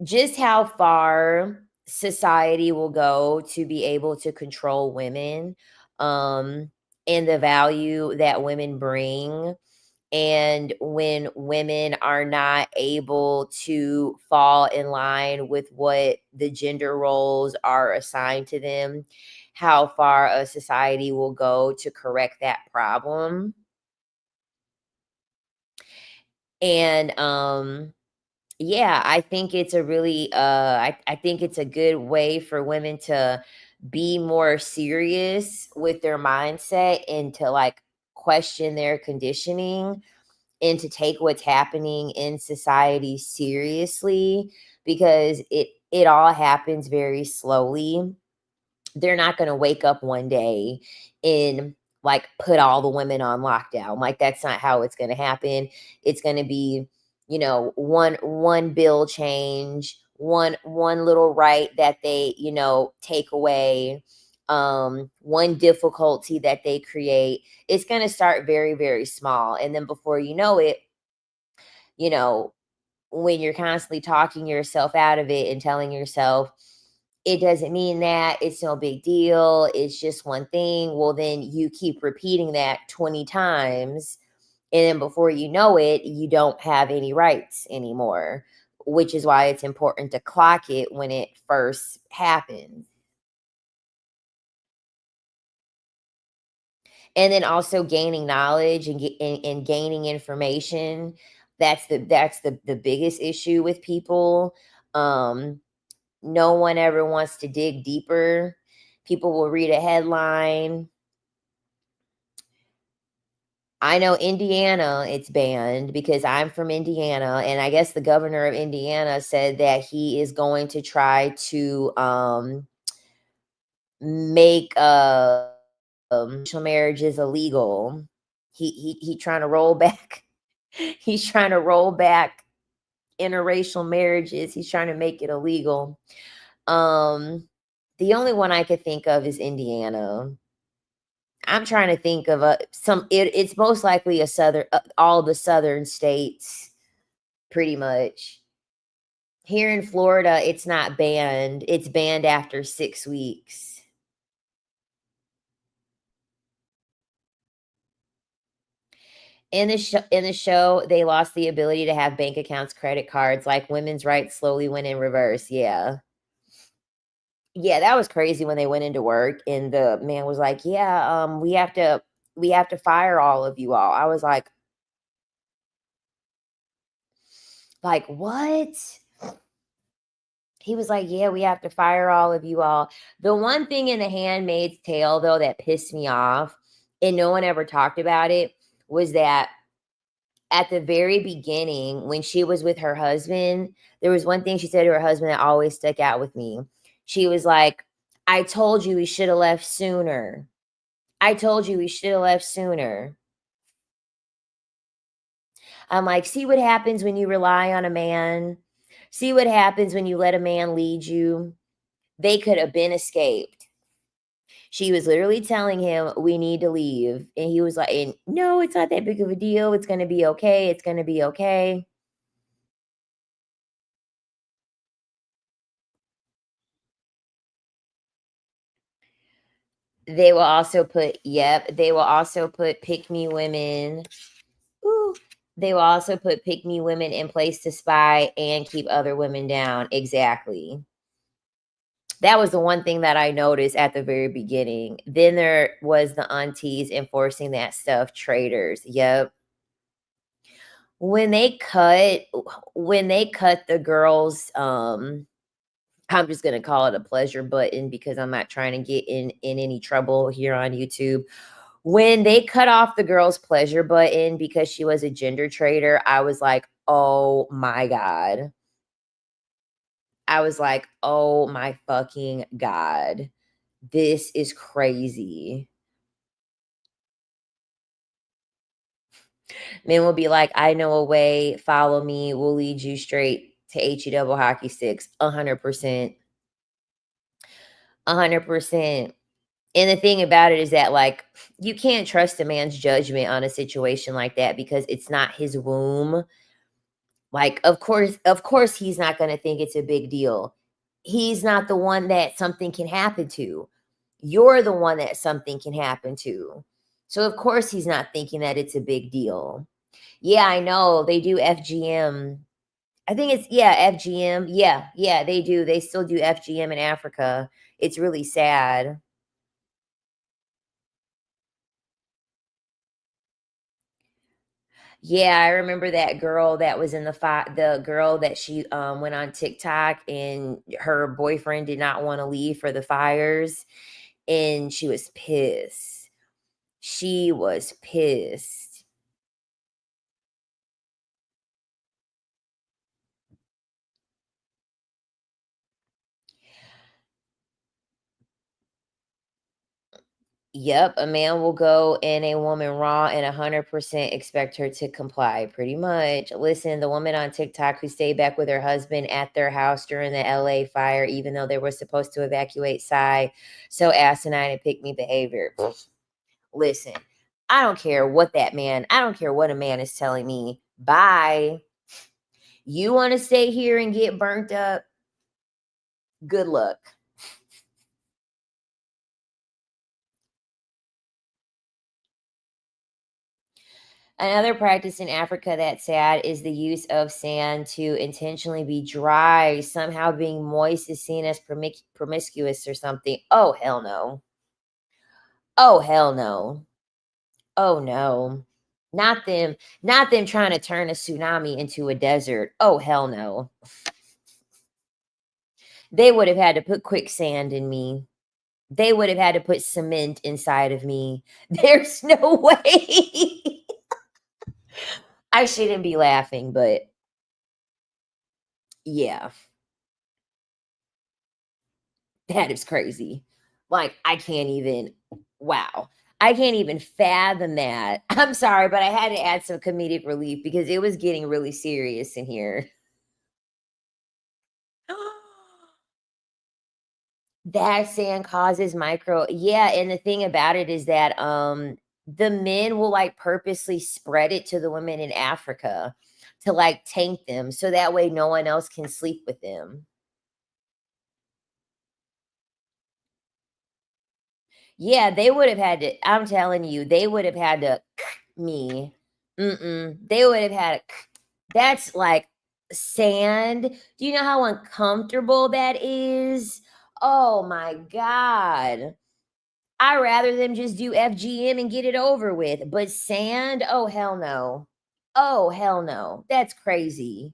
just how far society will go to be able to control women, um, and the value that women bring. And when women are not able to fall in line with what the gender roles are assigned to them, how far a society will go to correct that problem. And yeah, I think it's a really I think it's a good way for women to be more serious with their mindset and to like question their conditioning and to take what's happening in society seriously, because it all happens very slowly. They're not going to wake up one day and like put all the women on lockdown. Like that's not how it's going to happen. It's going to be, one bill change, one little right that they, take away, one difficulty that they create. It's going to start very, very small, and then before you know it, you know when you're constantly talking yourself out of it and telling yourself it doesn't mean that, it's no big deal, it's just one thing. Well, then you keep repeating that 20 times. And then before you know it, you don't have any rights anymore, which is why it's important to clock it when it first happens. And then also gaining knowledge and gaining information. That's the biggest issue with people. Um, no one ever wants to dig deeper. People will read a headline. I know Indiana, it's banned because I'm from Indiana, and I guess the governor of Indiana said that he is going to try to make marriages illegal. He trying to roll back. He's trying to roll back interracial marriages. He's trying to make it illegal. The only one I could think of is Indiana. I'm trying to think of it's most likely a southern, all the southern states, pretty much. Here in Florida, it's not banned. It's banned after 6 weeks. In the show, they lost the ability to have bank accounts, credit cards, like women's rights slowly went in reverse. Yeah. Yeah, that was crazy when they went into work and the man was like, "Yeah, we have to fire all of you all." I was like, "What?" He was like, "Yeah, we have to fire all of you all." The one thing in The Handmaid's Tale, though, that pissed me off, and no one ever talked about it, was that at the very beginning, when she was with her husband, there was one thing she said to her husband that always stuck out with me. She was like, "I told you we should have left sooner. I told you we should have left sooner." I'm like, see what happens when you rely on a man? See what happens when you let a man lead you? They could have been escaped. She was literally telling him, "We need to leave." And he was like, "No, it's not that big of a deal. It's going to be okay. It's going to be okay." They will also put pick me women. Ooh, they will also put pick me women in place to spy and keep other women down. Exactly. That was the one thing that I noticed at the very beginning. Then there was the aunties enforcing that stuff, traitors. Yep. When they cut the girls, I'm just gonna call it a pleasure button because I'm not trying to get in any trouble here on YouTube. When they cut off the girl's pleasure button because she was a gender traitor, I was like, "Oh my God." I was like, "Oh my fucking God. This is crazy." Men will be like, "I know a way, follow me, we'll lead you straight to HE double hockey sticks." 100%. 100%. And the thing about it is that, like, you can't trust a man's judgment on a situation like that because it's not his womb. Like, of course, he's not going to think it's a big deal. He's not the one that something can happen to. You're the one that something can happen to. So, of course, he's not thinking that it's a big deal. Yeah, I know. They do FGM. I think it's, yeah, FGM. Yeah, yeah, they do. They still do FGM in Africa. It's really sad. Yeah, I remember that girl that was in the girl that she went on TikTok and her boyfriend did not want to leave for the fires and she was pissed. She was pissed. Yep, a man will go in a woman raw and 100% expect her to comply, pretty much. Listen, the woman on TikTok who stayed back with her husband at their house during the LA fire, even though they were supposed to evacuate Psy, so asinine and pick me behavior. Listen, I don't care what a man is telling me. Bye. You want to stay here and get burnt up? Good luck. Another practice in Africa that's sad is the use of sand to intentionally be dry. Somehow being moist is seen as promiscuous or something. Oh, hell no. Oh, hell no. Oh, no. Not them trying to turn a tsunami into a desert. Oh, hell no. They would have had to put quicksand in me. They would have had to put cement inside of me. There's no way. I shouldn't be laughing, but yeah, that is crazy. Like, I can't even, wow. I can't even fathom that. I'm sorry, but I had to add some comedic relief because it was getting really serious in here. That sand causes micro, yeah, and the thing about it is that, the men will, like, purposely spread it to the women in Africa to, like, taint them, so that way no one else can sleep with them. Yeah, they would have had to, I'm telling you, they would have had to me. They would have had to, that's like sand. Do you know how uncomfortable that is? Oh my god. I rather them just do FGM and get it over with. But sand? Oh hell no. Oh hell no. That's crazy.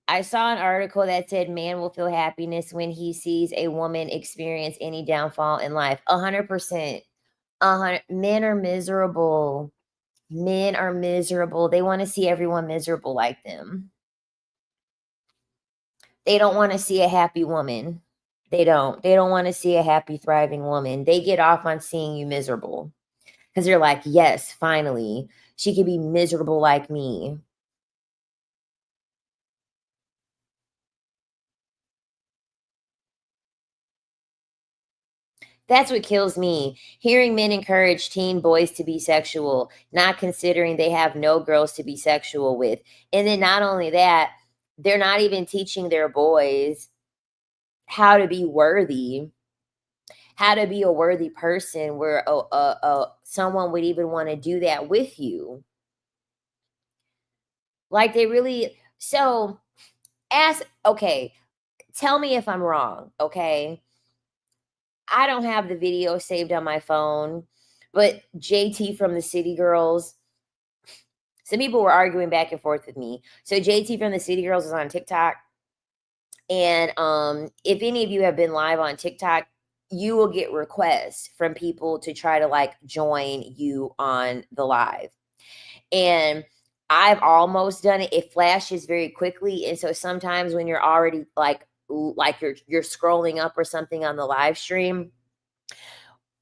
I saw an article that said man will feel happiness when he sees a woman experience any downfall in life. 100%. Men are miserable. Men are miserable. They want to see everyone miserable like them. They don't want to see a happy woman. They don't. They don't want to see a happy, thriving woman. They get off on seeing you miserable because they're like, yes, finally, she could be miserable like me. That's what kills me. Hearing men encourage teen boys to be sexual, not considering they have no girls to be sexual with. And then not only that, they're not even teaching their boys how to be worthy, how to be a worthy person where someone would even want to do that with you. Like they really, so ask, okay, tell me if I'm wrong, okay? I don't have the video saved on my phone, but JT from the City Girls, some people were arguing back and forth with me. So JT from the City Girls is on TikTok. And if any of you have been live on TikTok, you will get requests from people to try to like join you on the live. And I've almost done it. It flashes very quickly. And so sometimes when you're already like you're scrolling up or something on the live stream,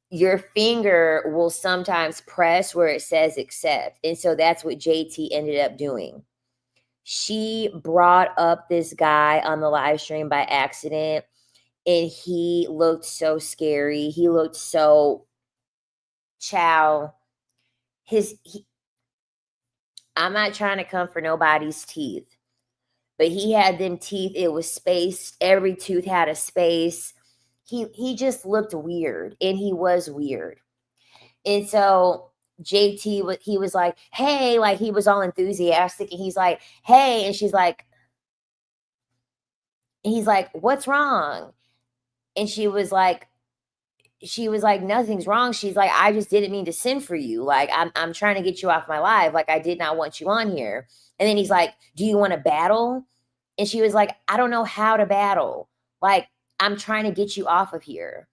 your finger will sometimes press where it says accept. And so that's what JT ended up doing. She brought up this guy on the live stream by accident, and he looked so scary. He looked so chow. I'm not trying to come for nobody's teeth, but he had them teeth. It was spaced. Every tooth had a space. He just looked weird, and he was weird. And so JT, he was like, hey, like he was all enthusiastic, and he's like, hey, and he's like, what's wrong? And she was like, nothing's wrong. She's like, I just didn't mean to send for you. Like, I'm trying to get you off my live. Like, I did not want you on here. And then he's like, do you want to battle? And she was like, I don't know how to battle. Like, I'm trying to get you off of here.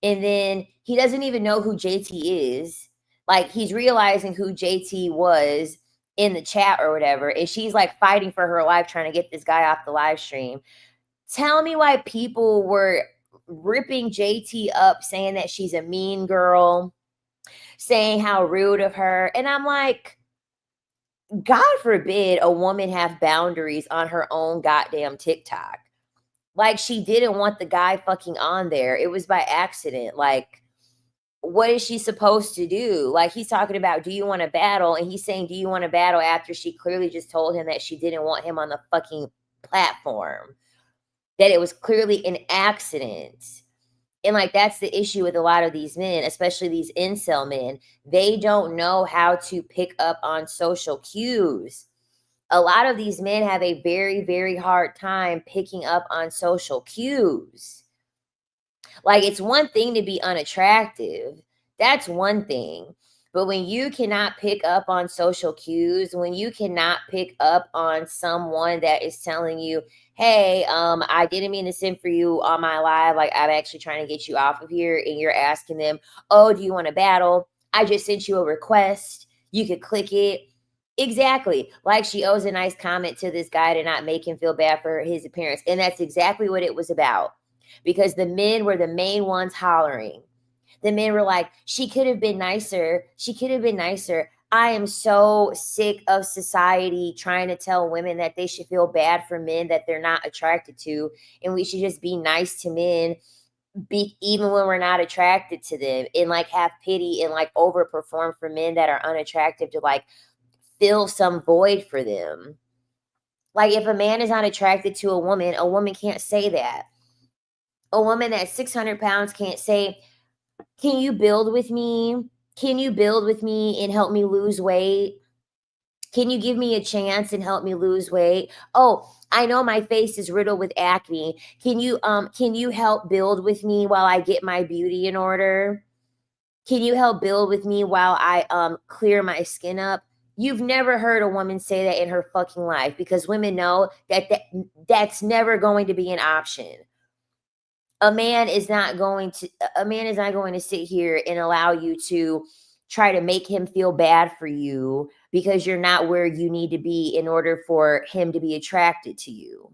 And then he doesn't even know who JT is. Like, he's realizing who JT was in the chat or whatever. And she's like fighting for her life, trying to get this guy off the live stream. Tell me why people were ripping JT up, saying that she's a mean girl, saying how rude of her. And I'm like, God forbid a woman have boundaries on her own goddamn TikTok. Like, she didn't want the guy fucking on there. It was by accident. Like, what is she supposed to do? Like, he's talking about, do you want to battle? And he's saying, do you want to battle, after she clearly just told him that she didn't want him on the fucking platform, that it was clearly an accident. And like, that's the issue with a lot of these men, especially these incel men. They don't know how to pick up on social cues. A lot of these men have a very, very hard time picking up on social cues. Like, it's one thing to be unattractive. That's one thing. But when you cannot pick up on social cues, when you cannot pick up on someone that is telling you, hey, I didn't mean to send for you on my live. Like, I'm actually trying to get you off of here. And you're asking them, oh, do you want to battle? I just sent you a request. You could click it. Exactly. Like, she owes a nice comment to this guy to not make him feel bad for his appearance. And that's exactly what it was about. Because the men were the main ones hollering. The men were like, she could have been nicer. She could have been nicer. I am so sick of society trying to tell women that they should feel bad for men that they're not attracted to, and we should just be nice to men, be even when we're not attracted to them, and like have pity and like overperform for men that are unattractive to like fill some void for them. Like if a man is not attracted to a woman can't say that. A woman that's 600 pounds can't say, can you build with me? Can you build with me and help me lose weight? Can you give me a chance and help me lose weight? Oh, I know my face is riddled with acne. Can you help build with me while I get my beauty in order? Can you help build with me while I clear my skin up? You've never heard a woman say that in her fucking life, because women know that's never going to be an option. A man is not going to sit here and allow you to try to make him feel bad for you because you're not where you need to be in order for him to be attracted to you.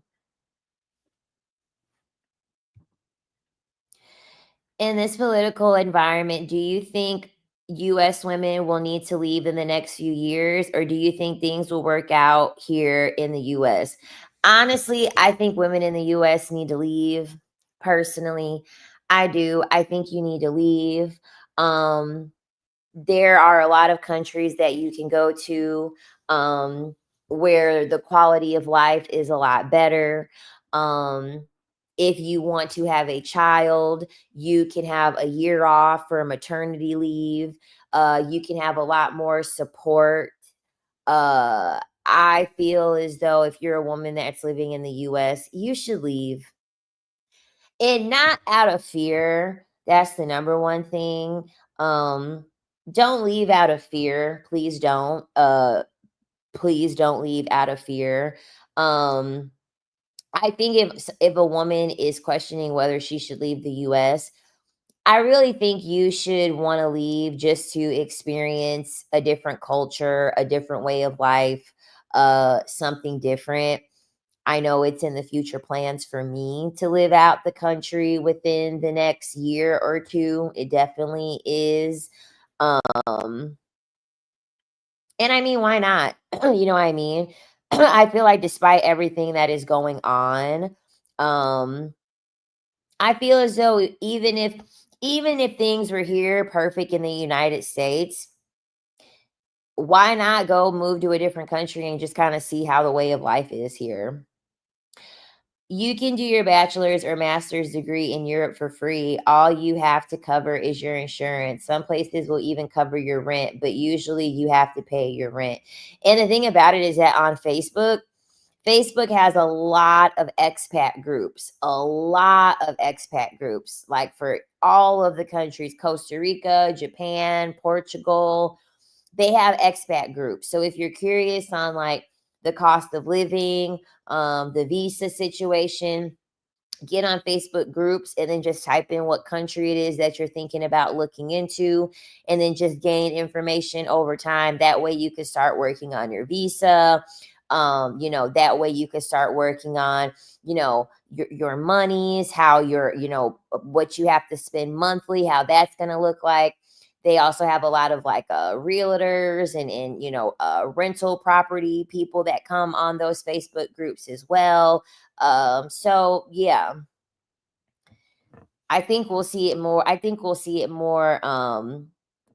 In this political environment, do you think US women will need to leave in the next few years, or do you think things will work out here in the US? Honestly, I think women in the US need to leave. Personally, I do. I think you need to leave. Um, there are a lot of countries that you can go to, where the quality of life is a lot better. Um, if you want to have a child, you can have a year off for maternity leave. You can have a lot more support. I feel as though if you're a woman that's living in the US, you should leave. And not out of fear. That's the number one thing. Um, don't leave out of fear. Please don't. Please don't leave out of fear. Um, I think if a woman is questioning whether she should leave the US, I really think you should want to leave just to experience a different culture, a different way of life, something different. I know it's in the future plans for me to live out the country within the next year or two. It definitely is. Um, and I mean, why not? You know what I mean? I feel like despite everything that is going on, um, I feel as though even if things were here perfect in the United States, why not go move to a different country and just kind of see how the way of life is here? You can do your bachelor's or master's degree in Europe for free. All you have to cover is your insurance. Some places will even cover your rent, but usually you have to pay your rent. And the thing about it is that on Facebook, Facebook has a lot of expat groups, a lot of expat groups, like for all of the countries, Costa Rica, Japan, Portugal, they have expat groups. So if you're curious on like the cost of living, the visa situation, get on Facebook groups and then just type in what country it is that you're thinking about looking into, and then just gain information over time. That way you can start working on your visa. That way you can start working on, your monies, how what you have to spend monthly, how that's going to look like. They also have a lot of like realtors and rental property people that come on those Facebook groups as well. So yeah, I think we'll see it more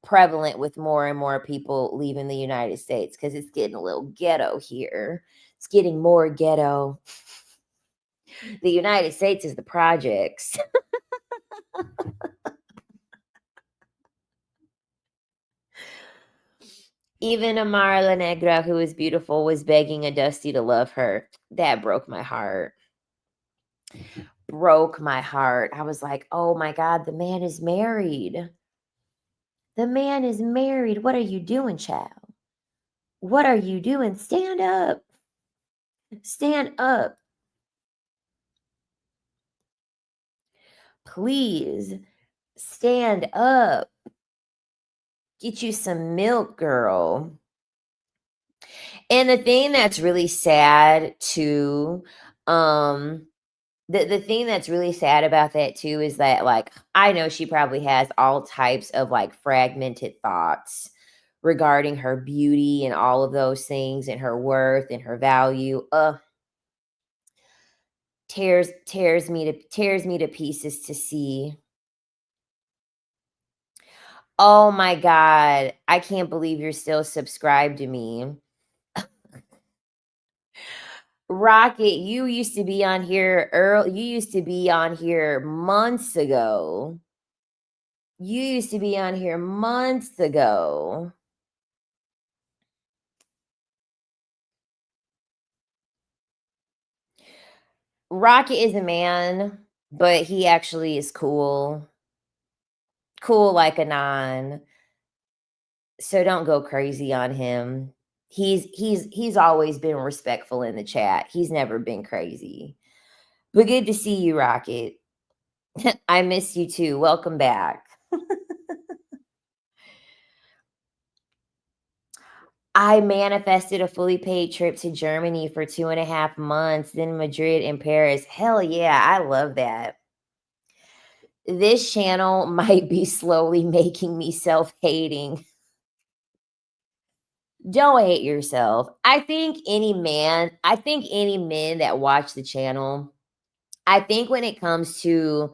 prevalent with more and more people leaving the United States because it's getting a little ghetto here. It's getting more ghetto. The United States is the projects. Even Amara La Negra, who is beautiful, was begging a Dusty to love her. That broke my heart. Broke my heart. I was like, oh my God, the man is married. The man is married. What are you doing, child? What are you doing? Stand up. Stand up. Please stand up. Get you some milk, girl. And the thing that's really sad too, um, the thing that's really sad about that too is that like I know she probably has all types of like fragmented thoughts, regarding her beauty and all of those things and her worth and her value. Tears me to pieces to see. Oh my God. I can't believe you're still subscribed to me. Rocket, you used to be on here you used to be on here months ago. You used to be on here months ago. Rocket is a man, but he actually is cool. Cool like a non. So don't go crazy on him. He's always been respectful in the chat. He's never been crazy. But good to see you, Rocket. I miss you too. Welcome back. I manifested a fully paid trip to Germany for 2.5 months, then Madrid and Paris. Hell yeah, I love that. This channel might be slowly making me self-hating. Don't hate yourself. I think any men that watch the channel, I think when it comes to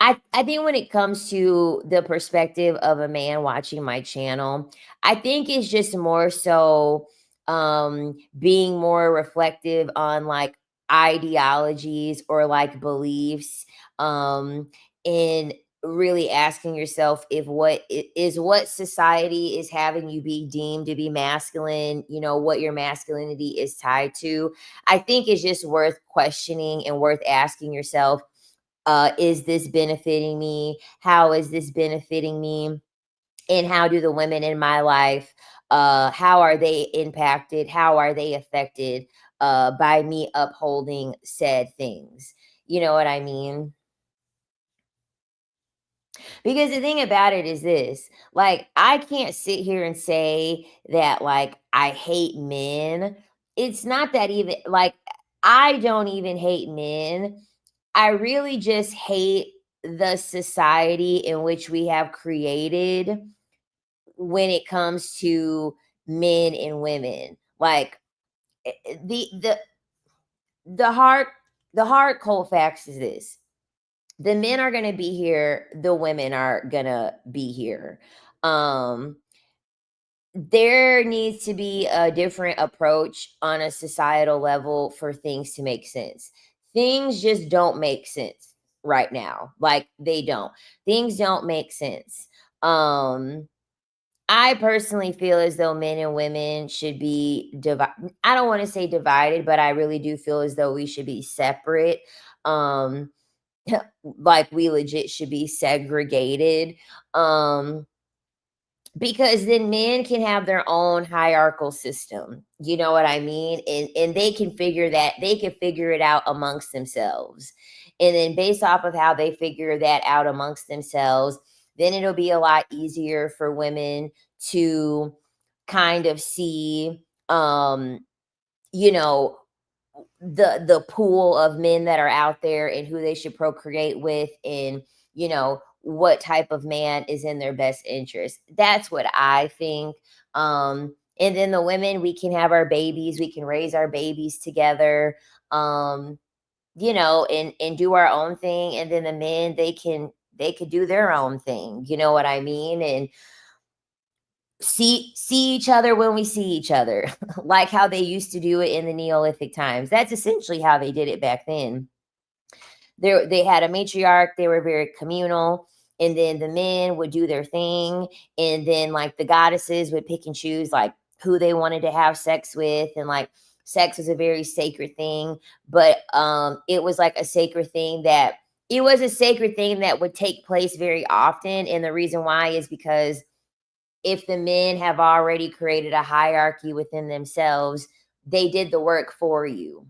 I think when it comes to the perspective of a man watching my channel, I think it's just more so being more reflective on like ideologies or like beliefs, and really asking yourself if what society is having you be deemed to be masculine, what your masculinity is tied to. I think it's just worth questioning and worth asking yourself, is this benefiting me? How is this benefiting me? And how do the women in my life, how are they impacted? How are they affected by me upholding said things? You know what I mean? Because the thing about it is this, like, I can't sit here and say that, like, I hate men. It's not that even, like, I don't even hate men. I really just hate the society in which we have created when it comes to men and women. Like, the the hard the hard cold facts is this: the men are going to be here, the women are going to be here. um there needs to be a different approach on a societal level for things to make sense. Things just don't make sense right now. Like, they don't. Things don't make sense. I personally feel as though men and women should be divided. I don't want to say divided, but I really do feel as though we should be separate. Um like, we legit should be segregated. Because then men can have their own hierarchical system. You know what I mean? And they can figure it out amongst themselves. And then based off of how they figure that out amongst themselves, then it'll be a lot easier for women to kind of see, you know, the pool of men that are out there and who they should procreate with, and what type of man is in their best interest. That's what I think. And then the women, we can have our babies, we can raise our babies together, um and do our own thing. And then the men, they could do their own thing, you know what I mean? And see each other when we see each other, like how they used to do it in the Neolithic times. That's essentially how they did it back then. They had a matriarch, they were very communal, and then the men would do their thing, and then like the goddesses would pick and choose like who they wanted to have sex with. And like, sex was a very sacred thing, but it was like a sacred thing that would take place very often. And the reason why is because if the men have already created a hierarchy within themselves, they did the work for you.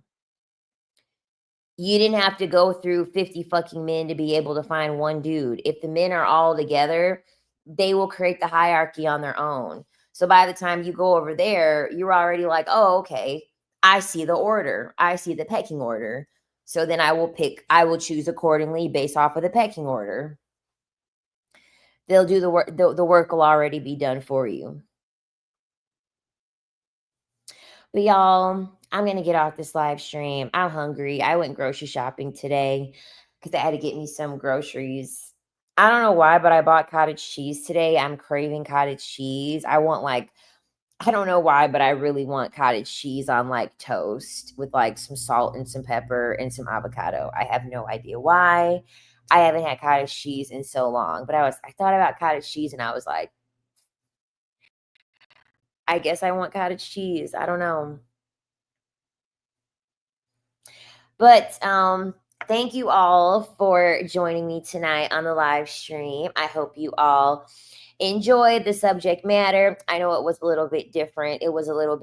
You didn't have to go through 50 fucking men to be able to find one dude. If the men are all together, they will create the hierarchy on their own. So by the time you go over there, you're already like, oh, okay, I see the order. I see the pecking order. So then I will choose accordingly based off of the pecking order. They'll do the work. The work will already be done for you. But y'all, I'm gonna get off this live stream. I'm hungry. I went grocery shopping today because I had to get me some groceries. I don't know why, but I bought cottage cheese today. I'm craving cottage cheese. I want like, I don't know why, but I really want cottage cheese on like toast with like some salt and some pepper and some avocado. I have no idea why. I haven't had cottage cheese in so long, but I thought about cottage cheese and I was like, I guess I want cottage cheese. I don't know. But thank you all for joining me tonight on the live stream. I hope you all enjoyed the subject matter. I know it was a little bit different. It was a little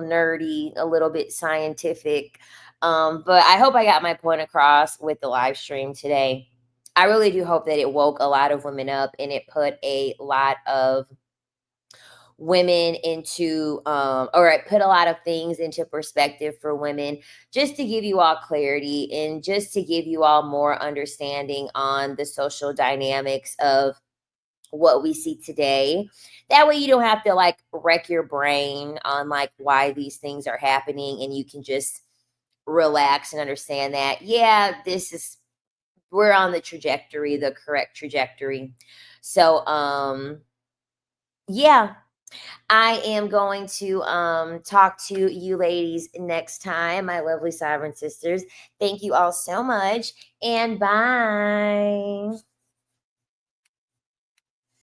nerdy, a little bit scientific. But I hope I got my point across with the live stream today. I really do hope that it woke a lot of women up and it put a lot of women into or it put a lot of things into perspective for women, just to give you all clarity and just to give you all more understanding on the social dynamics of what we see today. That way you don't have to like wreck your brain on like why these things are happening, and you can just relax and understand that, yeah, we're on the trajectory, the correct trajectory. So yeah, I am going to talk to you ladies next time, my lovely sovereign sisters. Thank you all so much, and bye.